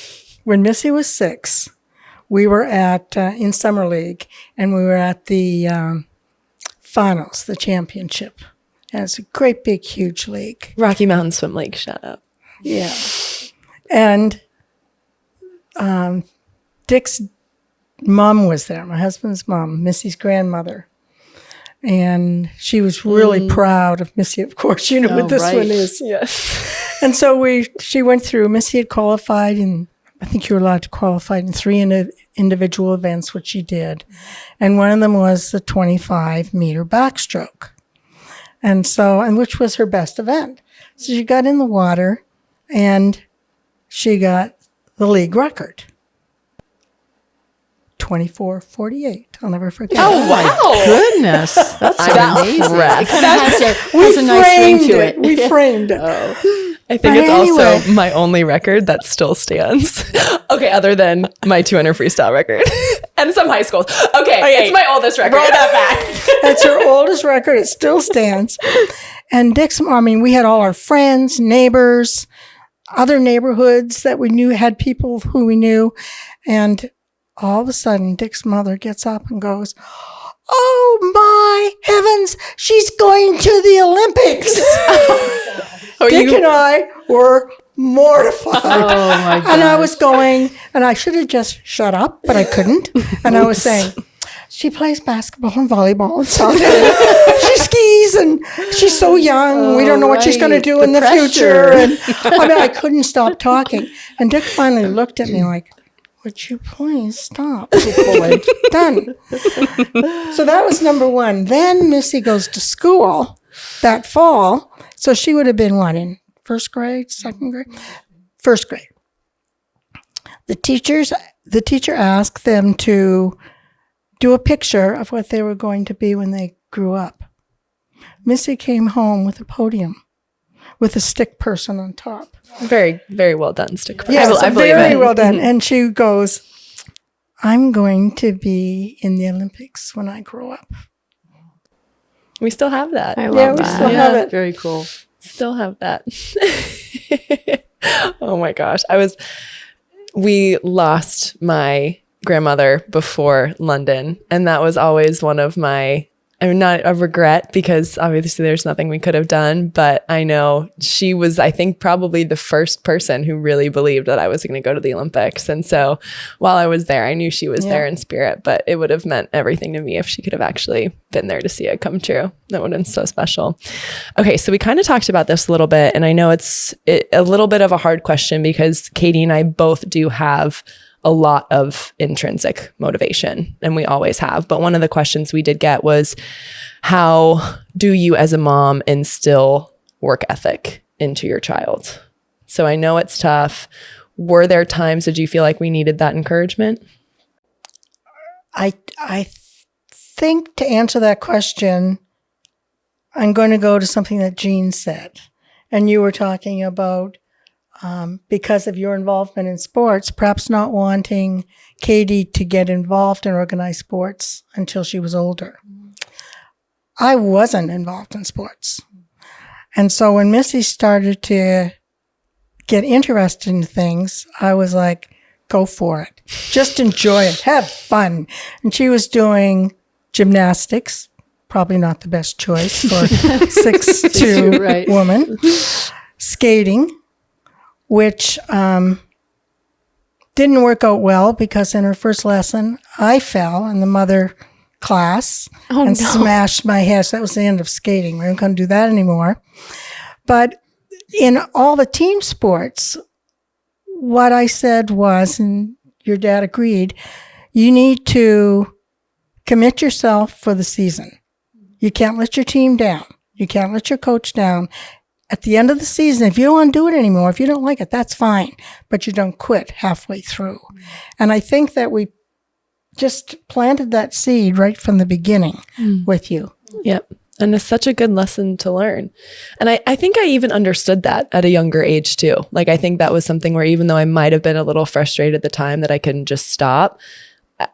When Missy was 6, we were at in summer league, and we were at the finals, the championship. And it's a great, big, huge league. Rocky Mountain Swim League. Shut up. Yeah. And Dick's mom was there, my husband's mom, Missy's grandmother. And she was really proud of Missy, of course. You know what this one is. Yes. And so she went through. Missy had qualified in, I think you were allowed to qualify in 3 individual events, which she did. And one of them was the 25-meter backstroke. And which was her best event. So she got in the water and she got the league record. 24:48. I'll never forget. Oh, wow. Goodness. That's amazing. It kind of has a nice ring to it. We framed it. I think it's also my only record that still stands. Okay, other than my 200 freestyle record and some high schools. Okay, it's my oldest record. Roll that back. That's her oldest record. It still stands. And Dick's, we had all our friends, neighbors, other neighborhoods that we knew had people who we knew. And all of a sudden, Dick's mother gets up and goes, "Oh my heavens, she's going to the Olympics." Dick and I were mortified. Oh my God. And I was going, and I should have just shut up, but I couldn't. And I was saying, she plays basketball and volleyball and stuff. She skis and she's so young. We don't know what she's going to do in the future. And I mean, I couldn't stop talking. And Dick finally looked at me like, "Would you please stop?" Done. So that was number one. Then Missy goes to school that fall. So she would have been what, in first grade, second grade? First grade. The teacher asked them to do a picture of what they were going to be when they grew up. Missy came home with a podium with a stick person on top. Very, very well done, stick. Yes, I believe very it. well done. And she goes, "I'm going to be in the Olympics when I grow up." We still have that. I love Yeah, we that. still have it. Very cool. Still have that. Oh my gosh. We lost my grandmother before London, and that was always one of my, I mean, not a regret, because obviously there's nothing we could have done, but I know she was, I think, probably the first person who really believed that I was going to go to the Olympics. And so while I was there, I knew she was there in spirit, but it would have meant everything to me if she could have actually been there to see it come true. That would have been so special. Okay, so we kind of talked about this a little bit, and I know it's a little bit of a hard question because Katie and I both do have a lot of intrinsic motivation, and we always have. But one of the questions we did get was, how do you as a mom instill work ethic into your child? So I know it's tough. Were there times did you feel like we needed that encouragement? I think to answer that question, I'm going to go to something that Jeanne said. And you were talking about because of your involvement in sports, perhaps not wanting Katie to get involved in organized sports until she was older. I wasn't involved in sports. And so when Missy started to get interested in things, I was like, go for it. Just enjoy it. Have fun. And she was doing gymnastics, probably not the best choice for 6'2" Right. woman. Skating, which didn't work out well because in her first lesson, I fell in the mother class and smashed my head. So that was the end of skating. We weren't going to do that anymore. But in all the team sports, what I said was, and your dad agreed, you need to commit yourself for the season. You can't let your team down. You can't let your coach down. At the end of the season, if you don't want to do it anymore, if you don't like it, that's fine. But you don't quit halfway through. And I think that we just planted that seed right from the beginning with you. Yep. And it's such a good lesson to learn. And I think I even understood that at a younger age too. Like, I think that was something where even though I might have been a little frustrated at the time that I couldn't just stop,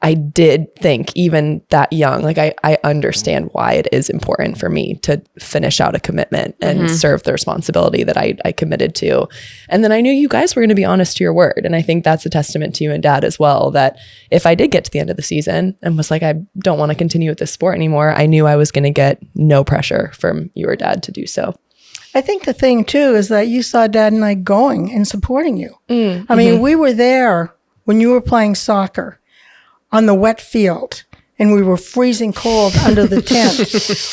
I did think even that young, like I understand why it is important for me to finish out a commitment and serve the responsibility that I committed to. And then I knew you guys were going to be honest to your word. And I think that's a testament to you and Dad as well, that if I did get to the end of the season and was like, I don't want to continue with this sport anymore, I knew I was going to get no pressure from you or Dad to do so. I think the thing too is that you saw Dad and I going and supporting you. I mean, we were there when you were playing soccer on the wet field, and we were freezing cold under the tent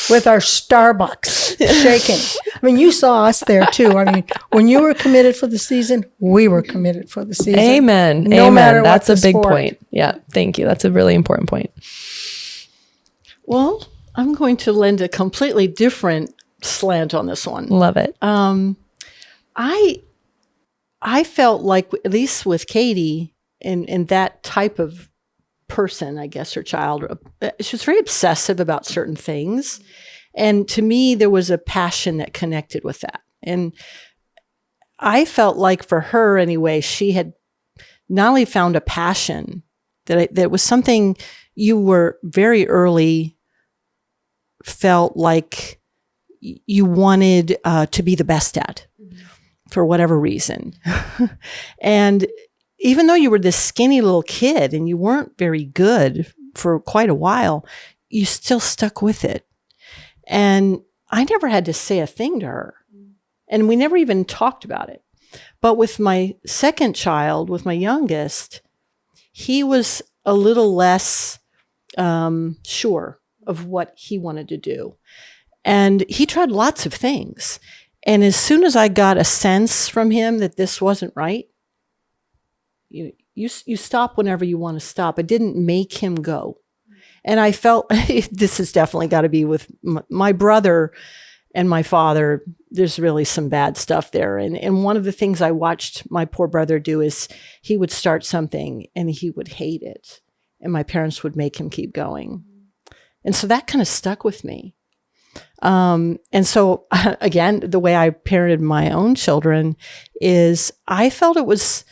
with our Starbucks shaking. I mean, you saw us there too. I mean, when you were committed for the season, we were committed for the season. Amen. No Amen. matter That's what a big sport. point. Yeah. Thank you. That's a really important point. Well, I'm going to lend a completely different slant on this one. Love it. I felt like, at least with Katie and that type of person, I guess, her child, she was very obsessive about certain things. And to me, there was a passion that connected with that. And I felt like for her anyway, she had not only found a passion, that was something you were very early felt like you wanted to be the best at. for whatever reason. And even though you were this skinny little kid and you weren't very good for quite a while, you still stuck with it. And I never had to say a thing to her. And we never even talked about it. But with my second child, with my youngest, he was a little less sure of what he wanted to do. And he tried lots of things. And as soon as I got a sense from him that this wasn't right, you stop whenever you want to stop. It didn't make him go. And I felt this has definitely got to be with my brother and my father. There's really some bad stuff there. And one of the things I watched my poor brother do is he would start something and he would hate it. And my parents would make him keep going. And so that kind of stuck with me. And so again, the way I parented my own children is I felt it was,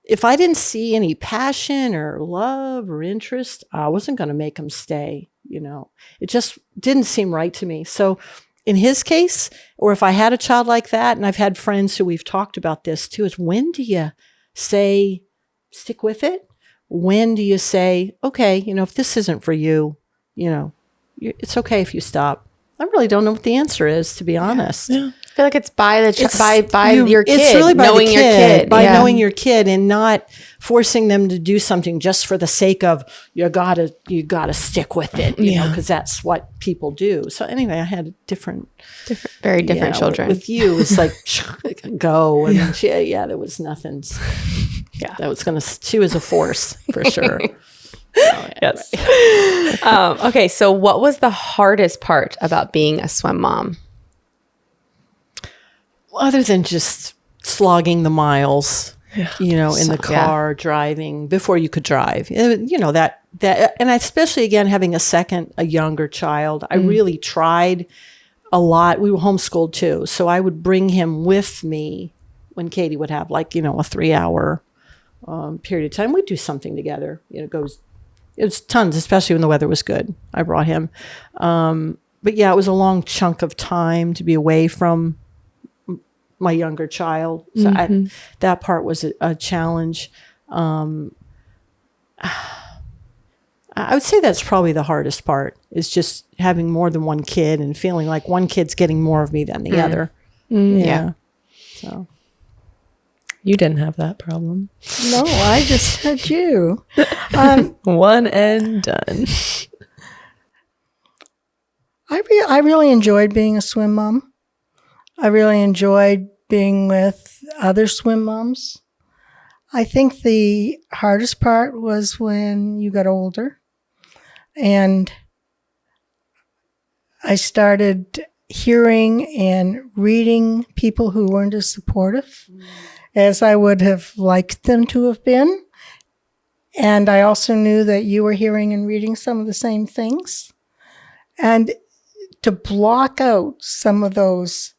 if I didn't see any passion or love or interest, I wasn't going to make them stay. It just didn't seem right to me. So in his case, or if I had a child like that, and I've had friends who we've talked about this too, is when do you say, stick with it? When do you say, okay, if this isn't for you, it's okay if you stop. I really don't know what the answer is, to be honest. Yeah. I feel like it's by your kid. It's really by knowing the your kid, kid. by knowing your kid and not forcing them to do something just for the sake of you gotta stick with it, because that's what people do. So anyway, I had very different children. With you, it's like go, and there was nothing. Yeah, she was a force for sure. Yes. Okay, so what was the hardest part about being a swim mom? Other than just slogging the miles, in the car, driving before you could drive, that, and especially again, having a younger child, I really tried a lot. We were homeschooled too. So I would bring him with me when Katie would have a 3-hour period of time. We'd do something together, it was tons, especially when the weather was good. I brought him. But it was a long chunk of time to be away from my younger child. So that part was a challenge. I would say that's probably the hardest part, is just having more than one kid and feeling like one kid's getting more of me than the other. Yeah. So. You didn't have that problem. No, I just had you. One and done. I really enjoyed being a swim mom. I really enjoyed being with other swim moms. I think the hardest part was when you got older and I started hearing and reading people who weren't as supportive as I would have liked them to have been. And I also knew that you were hearing and reading some of the same things. And to block out some of those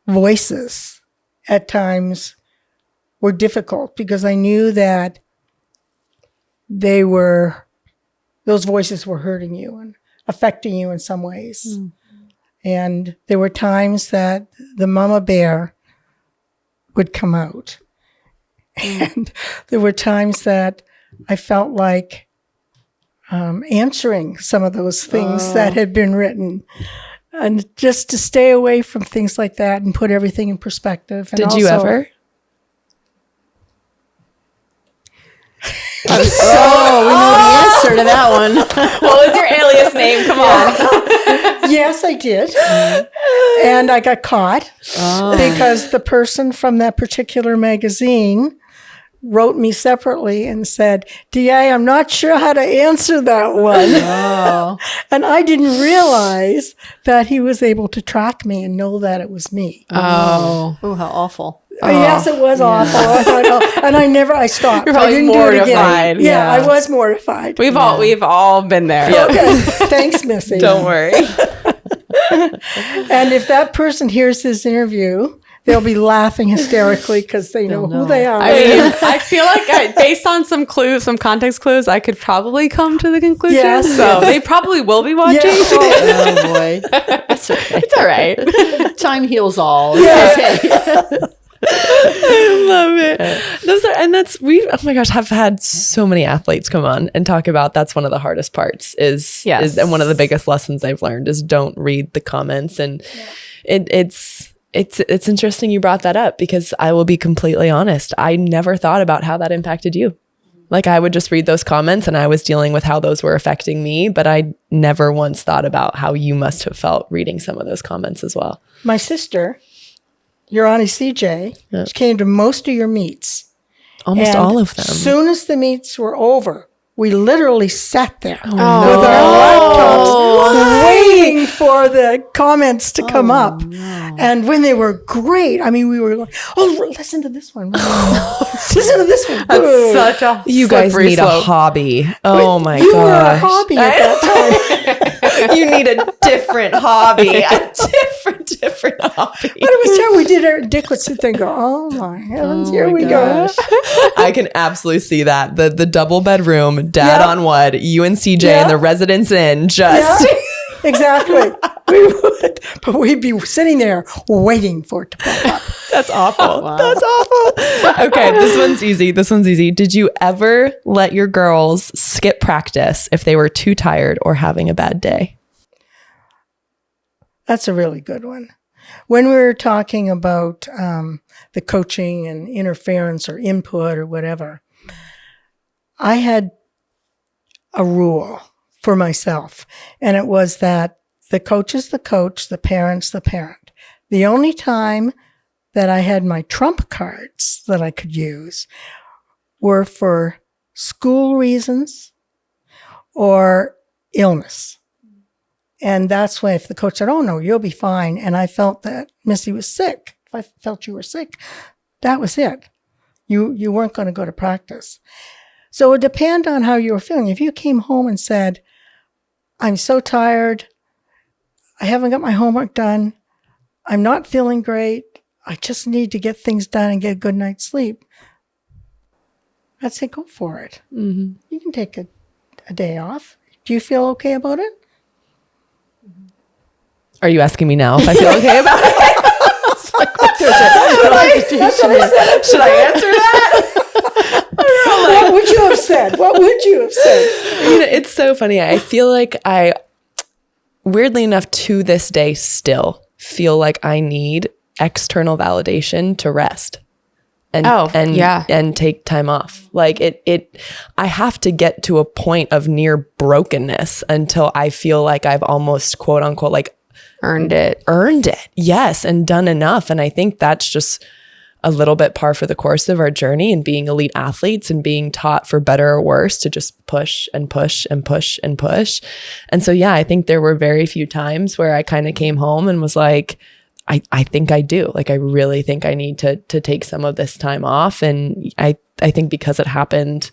voices at times were difficult, because I knew that those voices were hurting you and affecting you in some ways. And there were times that the mama bear would come out. And there were times that I felt like answering some of those things that had been written. And just to stay away from things like that and put everything in perspective. And Did you ever? We know the answer to that one. What was your alias name? Come on. Yes, I did. And I got caught because the person from that particular magazine wrote me separately and said, D.A., I'm not sure how to answer that one. And I didn't realize that he was able to track me and know that it was me. Oh, how awful. Yes, it was awful. I thought, and I stopped. You're I didn't mortified. do it again. Yeah, I was mortified. We've all been there. Okay. Thanks, Missy. Don't worry. And if that person hears this interview, they'll be laughing hysterically because they know who they are. I mean, I feel like based on some context clues, I could probably come to the conclusion. Yes. So they probably will be watching. Yes. Oh boy. That's okay. It's all right. Time heals all. Yeah. I love it. Oh my gosh, have had so many athletes come on and talk about that's one of the hardest parts is and one of the biggest lessons I've learned is don't read the comments. And it's interesting you brought that up because I will be completely honest. I never thought about how that impacted you. Like I would just read those comments and I was dealing with how those were affecting me, but I never once thought about how you must have felt reading some of those comments as well. My sister, your Auntie CJ, she came to most of your meets. Almost all of them. As soon as the meets were over, we literally sat there with our laptops waiting for the comments to come up. No. And when they were great, I mean, we were like, listen to this one. Listen to this one. That's such a You guys need a hobby. Oh my gosh. You were a hobby at that time. You need a different hobby. A different hobby. But it was true. We did our Dick would sit there and go, oh my heavens, here we go. I can absolutely see that. The double bedroom, dad on what, you and CJ and the residence inn just. Yeah, exactly. We would, but we'd be sitting there waiting for it to pop up. That's awful. Wow. That's awful. Okay, this one's easy. Did you ever let your girls skip practice if they were too tired or having a bad day? That's a really good one. When we were talking about the coaching and interference or input or whatever, I had a rule for myself, and it was that the coach is the coach, the parent's the parent. The only time that I had my trump cards that I could use were for school reasons or illness. And that's when if the coach said, oh, no, you'll be fine, and I felt that Missy was sick, if I felt you were sick, that was it. You weren't going to go to practice. So it would depend on how you were feeling. If you came home and said, I'm so tired, I haven't got my homework done, I'm not feeling great, I just need to get things done and get a good night's sleep, I'd say go for it. Mm-hmm. You can take a day off. Do you feel okay about it? Are you asking me now if I feel okay about it? Should I answer that? What would you have said? You know, it's so funny. I feel like weirdly enough, to this day, still feel like I need external validation to rest and take time off. Like I have to get to a point of near brokenness until I feel like I've almost quote unquote like earned it. Yes. And done enough. And I think that's just a little bit par for the course of our journey and being elite athletes and being taught for better or worse to just push and push and push and push. And so, yeah, I think there were very few times where I kind of came home and was like, I think I do. Like, I really think I need to take some of this time off. And I think because it happened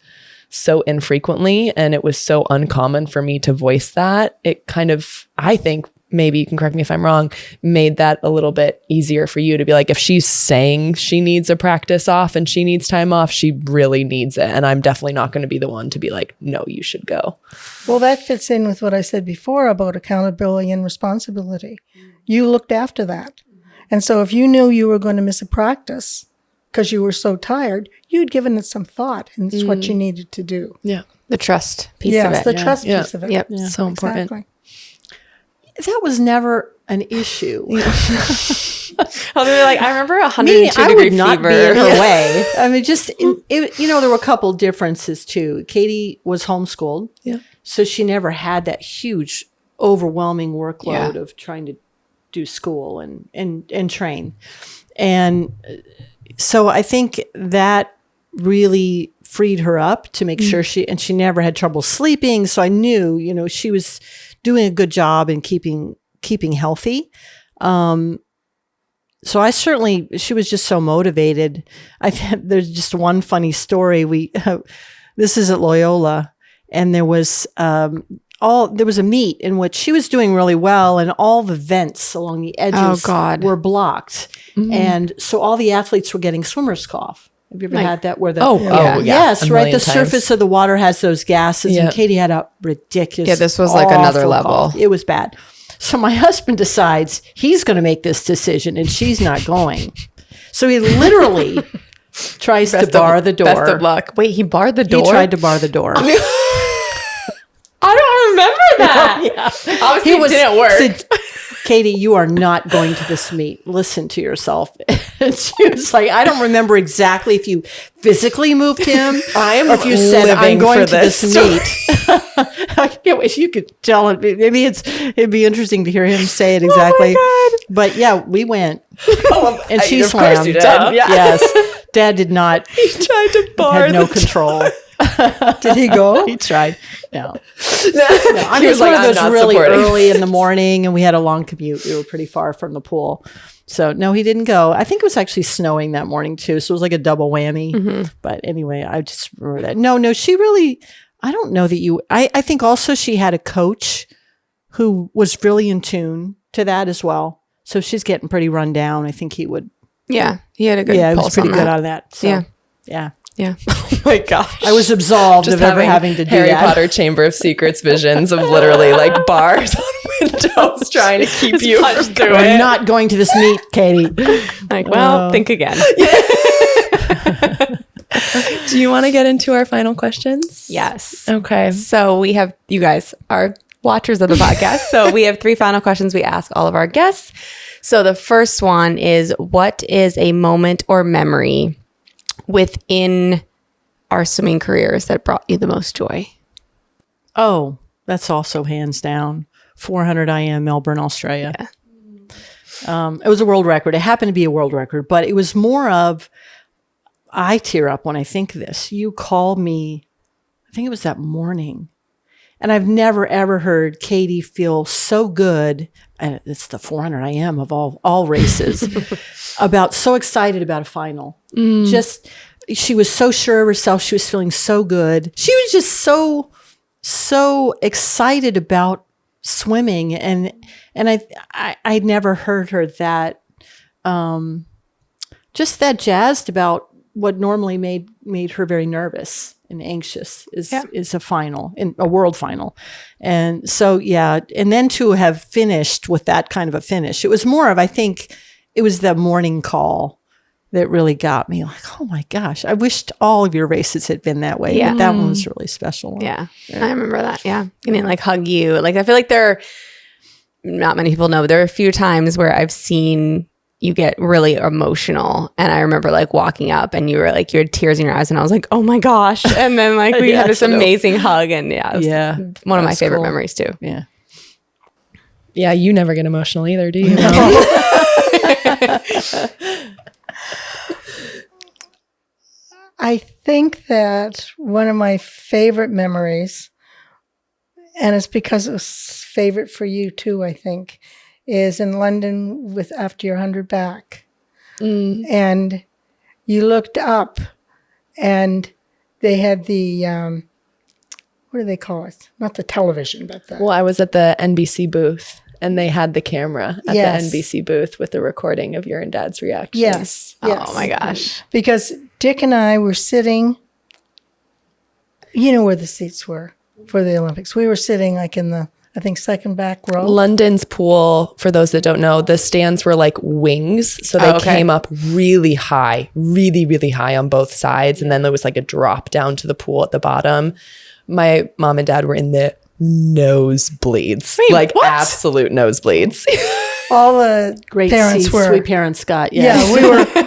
so infrequently and it was so uncommon for me to voice that, it kind of, I think, maybe you can correct me if I'm wrong, made that a little bit easier for you to be like, if she's saying she needs a practice off and she needs time off, she really needs it. And I'm definitely not going to be the one to be like, no, you should go. Well, that fits in with what I said before about accountability and responsibility. You looked after that. And so if you knew you were going to miss a practice because you were so tired, you'd given it some thought and it's what you needed to do. Yeah. The trust piece of it. Yes, the trust piece of it. Yep. Yeah. So important. Exactly. That was never an issue. I'll be like, I remember 102 I degree would not fever. be in her way. I mean, there were a couple differences too. Katie was homeschooled. Yeah. So she never had that huge, overwhelming workload of trying to do school and train. And so I think that really freed her up to make sure she never had trouble sleeping. So I knew, she was doing a good job in keeping healthy. So she was just so motivated. There's just one funny story. This is at Loyola, and there was a meet in which she was doing really well, and all the vents along the edges were blocked. Mm-hmm. And so all the athletes were getting swimmer's cough. Have you ever had that where yes, right. The surface of the water has those gases, and Katie had a ridiculous. Yeah, this was like another level. Cough. It was bad. So my husband decides he's going to make this decision, and she's not going. So he literally tries to bar the door. Best of luck. Wait, he barred the door? He tried to bar the door. I don't remember that. Obviously, it didn't work. Said, Katie, you are not going to this meet. Listen to yourself. And she was like, I don't remember exactly if you physically moved him or if you said, I'm going to this meet. I can't wish you could tell him. Maybe it'd be interesting to hear him say it exactly. Oh my God. But yeah, we went. And she Of course slammed. you did. Yeah. Yes. Dad did not. He tried to bar Had no control. Did he go? He tried. No. I It was one of "I'm those not really supporting." early in the morning, and we had a long commute. We were pretty far from the pool. So, no, he didn't go. I think it was actually snowing that morning, too. So, it was like a double whammy. But anyway, I just remember that. No, she really, I don't know that I think also she had a coach who was really in tune to that as well. So, she's getting pretty run down. I think he would. Yeah, he had a good Yeah, he was pulse pretty on good that. on that. So, Yeah. Yeah. Yeah. Oh my gosh. I was absolved of ever having to do Harry that. Potter Chamber of Secrets visions of literally like bars on windows trying to keep you from doing We're it. not going to this meet, Katie. Like, well, think again. Do you want to get into our final questions? Yes. Okay. So we have, you guys are watchers of the podcast. So we have 3 final questions we ask all of our guests. So the first one is, what is a moment or memory within our swimming careers that brought you the most joy? Oh, that's also hands down 400 IM Melbourne, Australia. Yeah. It was a world record. It happened to be a world record, but it was more of, I tear up when I think this. You called me, I think it was that morning, and I've never, ever heard Katie feel so good, and it's the 400 IM of all races, so excited about a final. Just, she was so sure of herself. She was feeling so good. She was just so excited about swimming. And I'd never heard her that, just that jazzed about what normally made her very nervous and anxious is a final, in a world final. And so, yeah. And then to have finished with that kind of a finish, it was more of, I think it was the morning call that really got me like, oh my gosh, I wished all of your races had been that way. Yeah. But that one was really special. Yeah. I remember that. Yeah. Getting like hug you. Like, I feel like not many people know, but there are a few times where I've seen you get really emotional. And I remember like walking up and you had tears in your eyes and I was like, oh my gosh. And then like we had this amazing hug, and it was one of my favorite memories too. Yeah. Yeah, you never get emotional either, do you? I think that one of my favorite memories, and it's because it was favorite for you too, I think, is in London after your 100 back. And you looked up and they had the, what do they call it? Not the television, but the... Well, I was at the NBC booth and they had the camera at the NBC booth with the recording of your and Dad's reaction. Yes. Oh my gosh. Because Dick and I were sitting, you know where the seats were for the Olympics. We were sitting like in the, I think, second back row. London's pool, for those that don't know, the stands were like wings. So they came up really high, really, really high on both sides. And then there was like a drop down to the pool at the bottom. My mom and dad were in the nosebleeds. Wait, like what? absolute nosebleeds. All the Great parents seats, were. sweet parents got. Yeah,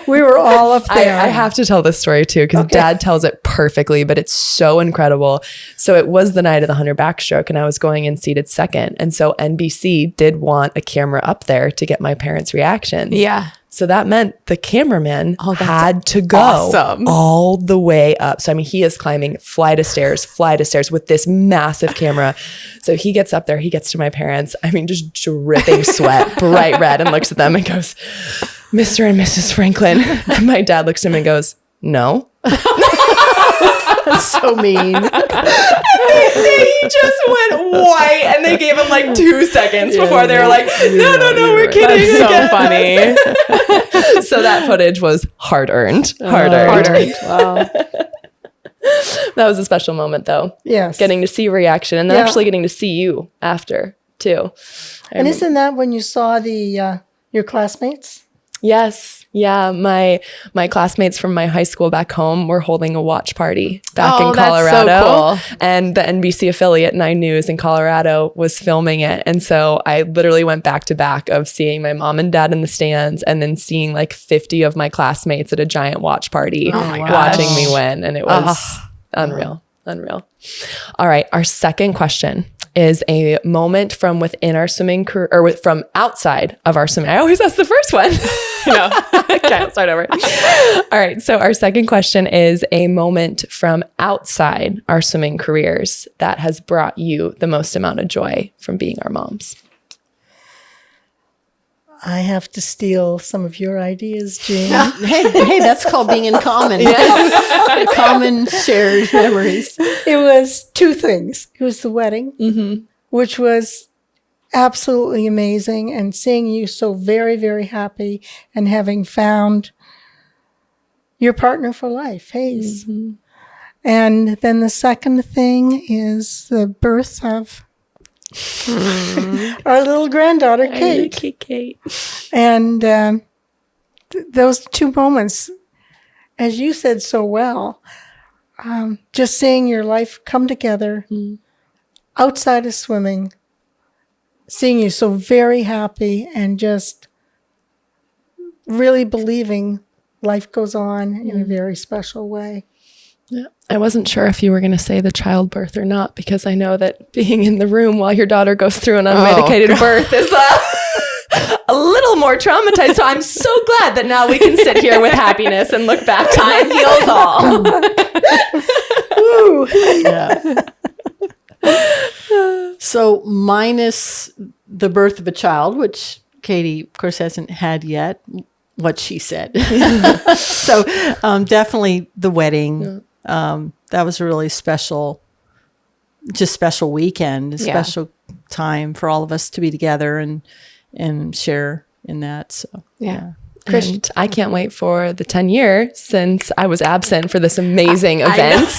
we were all up there. I have to tell this story too, because Dad tells it perfectly, but it's so incredible. So it was the night of the 100 backstroke and I was going in seated second. And so NBC did want a camera up there to get my parents' reactions. Yeah. So that meant the cameraman had to go awesome. all the way up. So, I mean, he is climbing flight of stairs with this massive camera. So he gets up there, he gets to my parents, I mean, just dripping sweat, bright red, and looks at them and goes, Mr. and Mrs. Franklin. And my dad looks at him and goes, no. That's so mean. They say he just went white and they gave him like 2 seconds before they were like, no, we're kidding. That's so funny. So that footage was hard earned. Wow. That was a special moment though. Yes. Getting to see your reaction and then actually getting to see you after too. And isn't that when you saw the your classmates? Yes. Yeah, my classmates from my high school back home were holding a watch party back in Colorado. That's so cool. And the NBC affiliate 9 News in Colorado was filming it. And so I literally went back to back of seeing my mom and dad in the stands and then seeing like 50 of my classmates at a giant watch party watching me win. And it was unreal. All right, our second question is a moment from within our swimming career, or from outside of our swimming. I always ask the first one. No, okay, I'll start over. All right, so our second question is a moment from outside our swimming careers that has brought you the most amount of joy from being our moms. I have to steal some of your ideas, Jeanne. Hey, that's called being in common. Common shared memories. It was two things. It was the wedding, which was absolutely amazing, and seeing you so very, very happy and having found your partner for life, Hayes. And then the second thing is the birth of our little granddaughter, Kate. And those two moments, as you said so well, just seeing your life come together outside of swimming, seeing you so very happy and just really believing life goes on in a very special way. Yeah. I wasn't sure if you were going to say the childbirth or not, because I know that being in the room while your daughter goes through an unmedicated birth is a little more traumatized. So I'm so glad that now we can sit here with happiness and look back. Time heals all. Yeah. So minus the birth of a child, which Katie, of course, hasn't had yet, what she said. So definitely the wedding. That was a really special weekend, a special time for all of us to be together and share in that. So, yeah. And I can't wait for the 10-year since I was absent for this amazing event.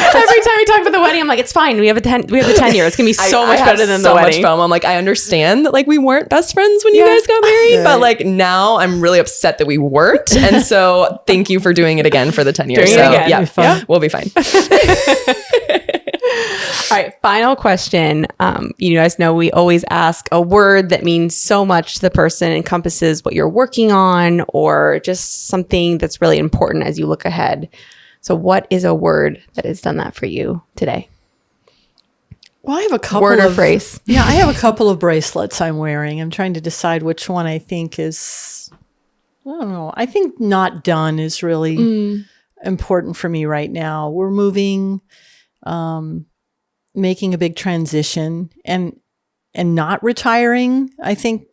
Every time we talk about the wedding, I'm like, it's fine. We have the 10-year. It's gonna be so much better than the wedding. So much FOMO. I'm like, I understand that like we weren't best friends when you guys got married, but like now I'm really upset that we weren't. And so thank you for doing it again for the 10 years. So yeah, we'll be fine. All right, final question. You guys know we always ask a word that means so much to the person, encompasses what you're working on or just something that's really important as you look ahead. So what is a word that has done that for you today? Well, I have a couple word or phrase. Yeah, I have a couple of bracelets I'm wearing. I'm trying to decide which one I think is, I don't know. I think not done is really important for me right now. We're moving, making a big transition and not retiring. I think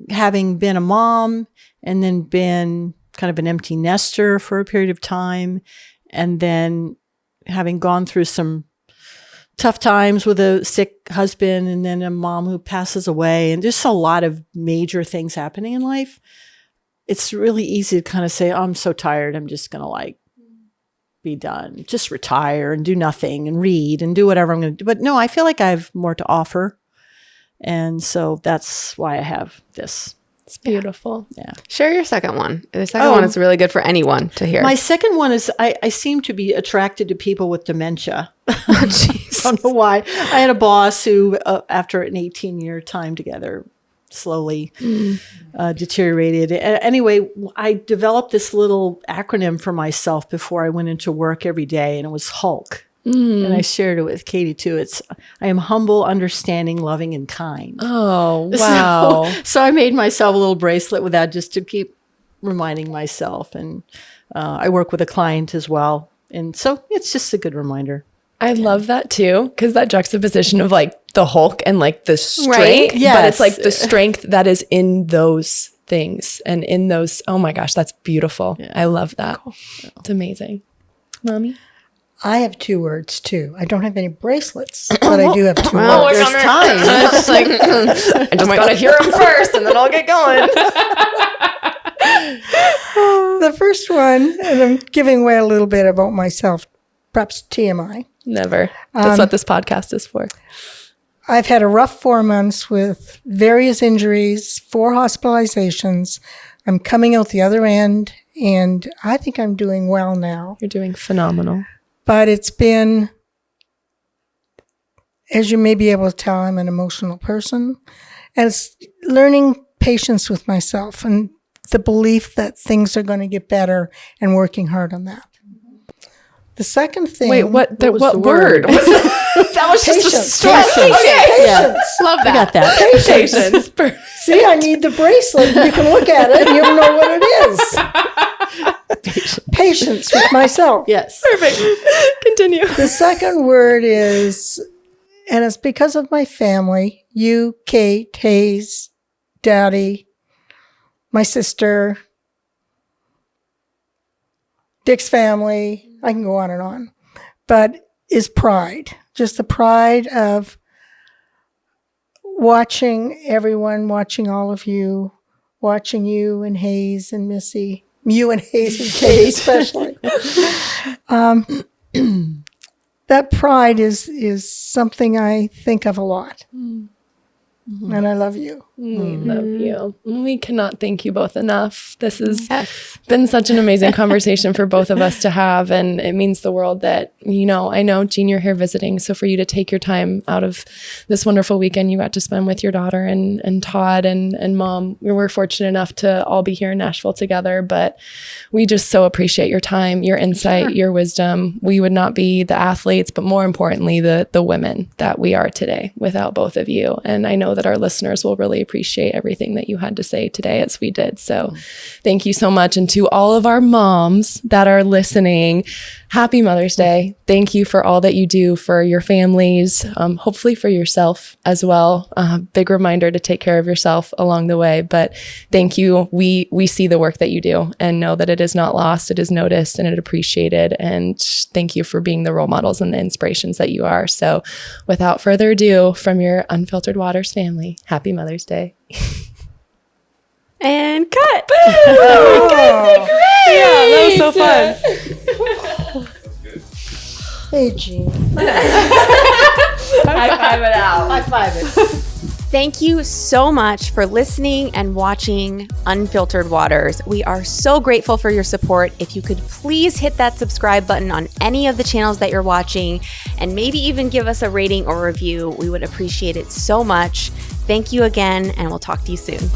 having been a mom and then been kind of an empty nester for a period of time, and then having gone through some tough times with a sick husband and then a mom who passes away and just a lot of major things happening in life, it's really easy to kind of say, oh, I'm so tired. I'm just going to like be done, just retire and do nothing and read and do whatever I'm going to do. But no, I feel like I have more to offer. And so that's why I have this. It's beautiful. Yeah. Share your second one. The second one is really good for anyone to hear. My second one is I seem to be attracted to people with dementia. I don't know why. I had a boss who, after an 18-year time together, slowly deteriorated. Anyway, I developed this little acronym for myself before I went into work every day, and it was HULK. And I shared it with Katie too. It's, I am humble, understanding, loving, and kind. Oh, wow. So I made myself a little bracelet with that just to keep reminding myself. And I work with a client as well. And so it's just a good reminder. I love that too, because that juxtaposition of like the Hulk and like the strength, right? Yes. But it's like the strength that is in those things and in those, oh my gosh, that's beautiful. Yeah. I love that. Cool. It's amazing. Mommy? I have two words too. I don't have any bracelets, but I do have two words. Oh, there's time. It's like, I just got to hear them first and then I'll get going. The first one, and I'm giving away a little bit about myself, perhaps TMI. Never. That's what this podcast is for. I've had a rough 4 months with various injuries, 4 hospitalizations, I'm coming out the other end, and I think I'm doing well now. You're doing phenomenal. But it's been, as you may be able to tell, I'm an emotional person. And it's learning patience with myself and the belief that things are going to get better and working hard on that. The second thing. Wait, what was the word? That was just a Patience. strong. Patience. Okay. Patience. Love I that. got that. Patience. See, I need the bracelet. You can look at it and you'll know what it is. Patience with myself. Yes. Perfect. Continue. The second word is, and it's because of my family, you, Kate, Hayes, Daddy, my sister, Dick's family, I can go on and on, but is pride. Just the pride of watching everyone, watching all of you, watching you and Hayes and Missy, you and Hayes and Kate especially. That pride is something I think of a lot. Mm-hmm. And I love you. We love you. We cannot thank you both enough. This has been such an amazing conversation for both of us to have. And it means the world that, I know, Jeanne, you're here visiting. So for you to take your time out of this wonderful weekend you got to spend with your daughter and Todd and Mom, we were fortunate enough to all be here in Nashville together. But we just so appreciate your time, your insight, your wisdom. We would not be the athletes, but more importantly, the women that we are today without both of you. And I know that our listeners will really appreciate everything that you had to say today as we did. So thank you so much. And to all of our moms that are listening, happy Mother's Day. Thank you for all that you do for your families, hopefully for yourself as well. Big reminder to take care of yourself along the way. But thank you. We see the work that you do and know that it is not lost. It is noticed and it appreciated. And thank you for being the role models and the inspirations that you are. So without further ado, from your Unfiltered Waters family, happy Mother's Day. And cut. Oh, yeah, that was so fun. Hey, Jeanne. High five it out. High five it. Thank you so much for listening and watching Unfiltered Waters. We are so grateful for your support. If you could please hit that subscribe button on any of the channels that you're watching and maybe even give us a rating or review, we would appreciate it so much. Thank you again, and we'll talk to you soon.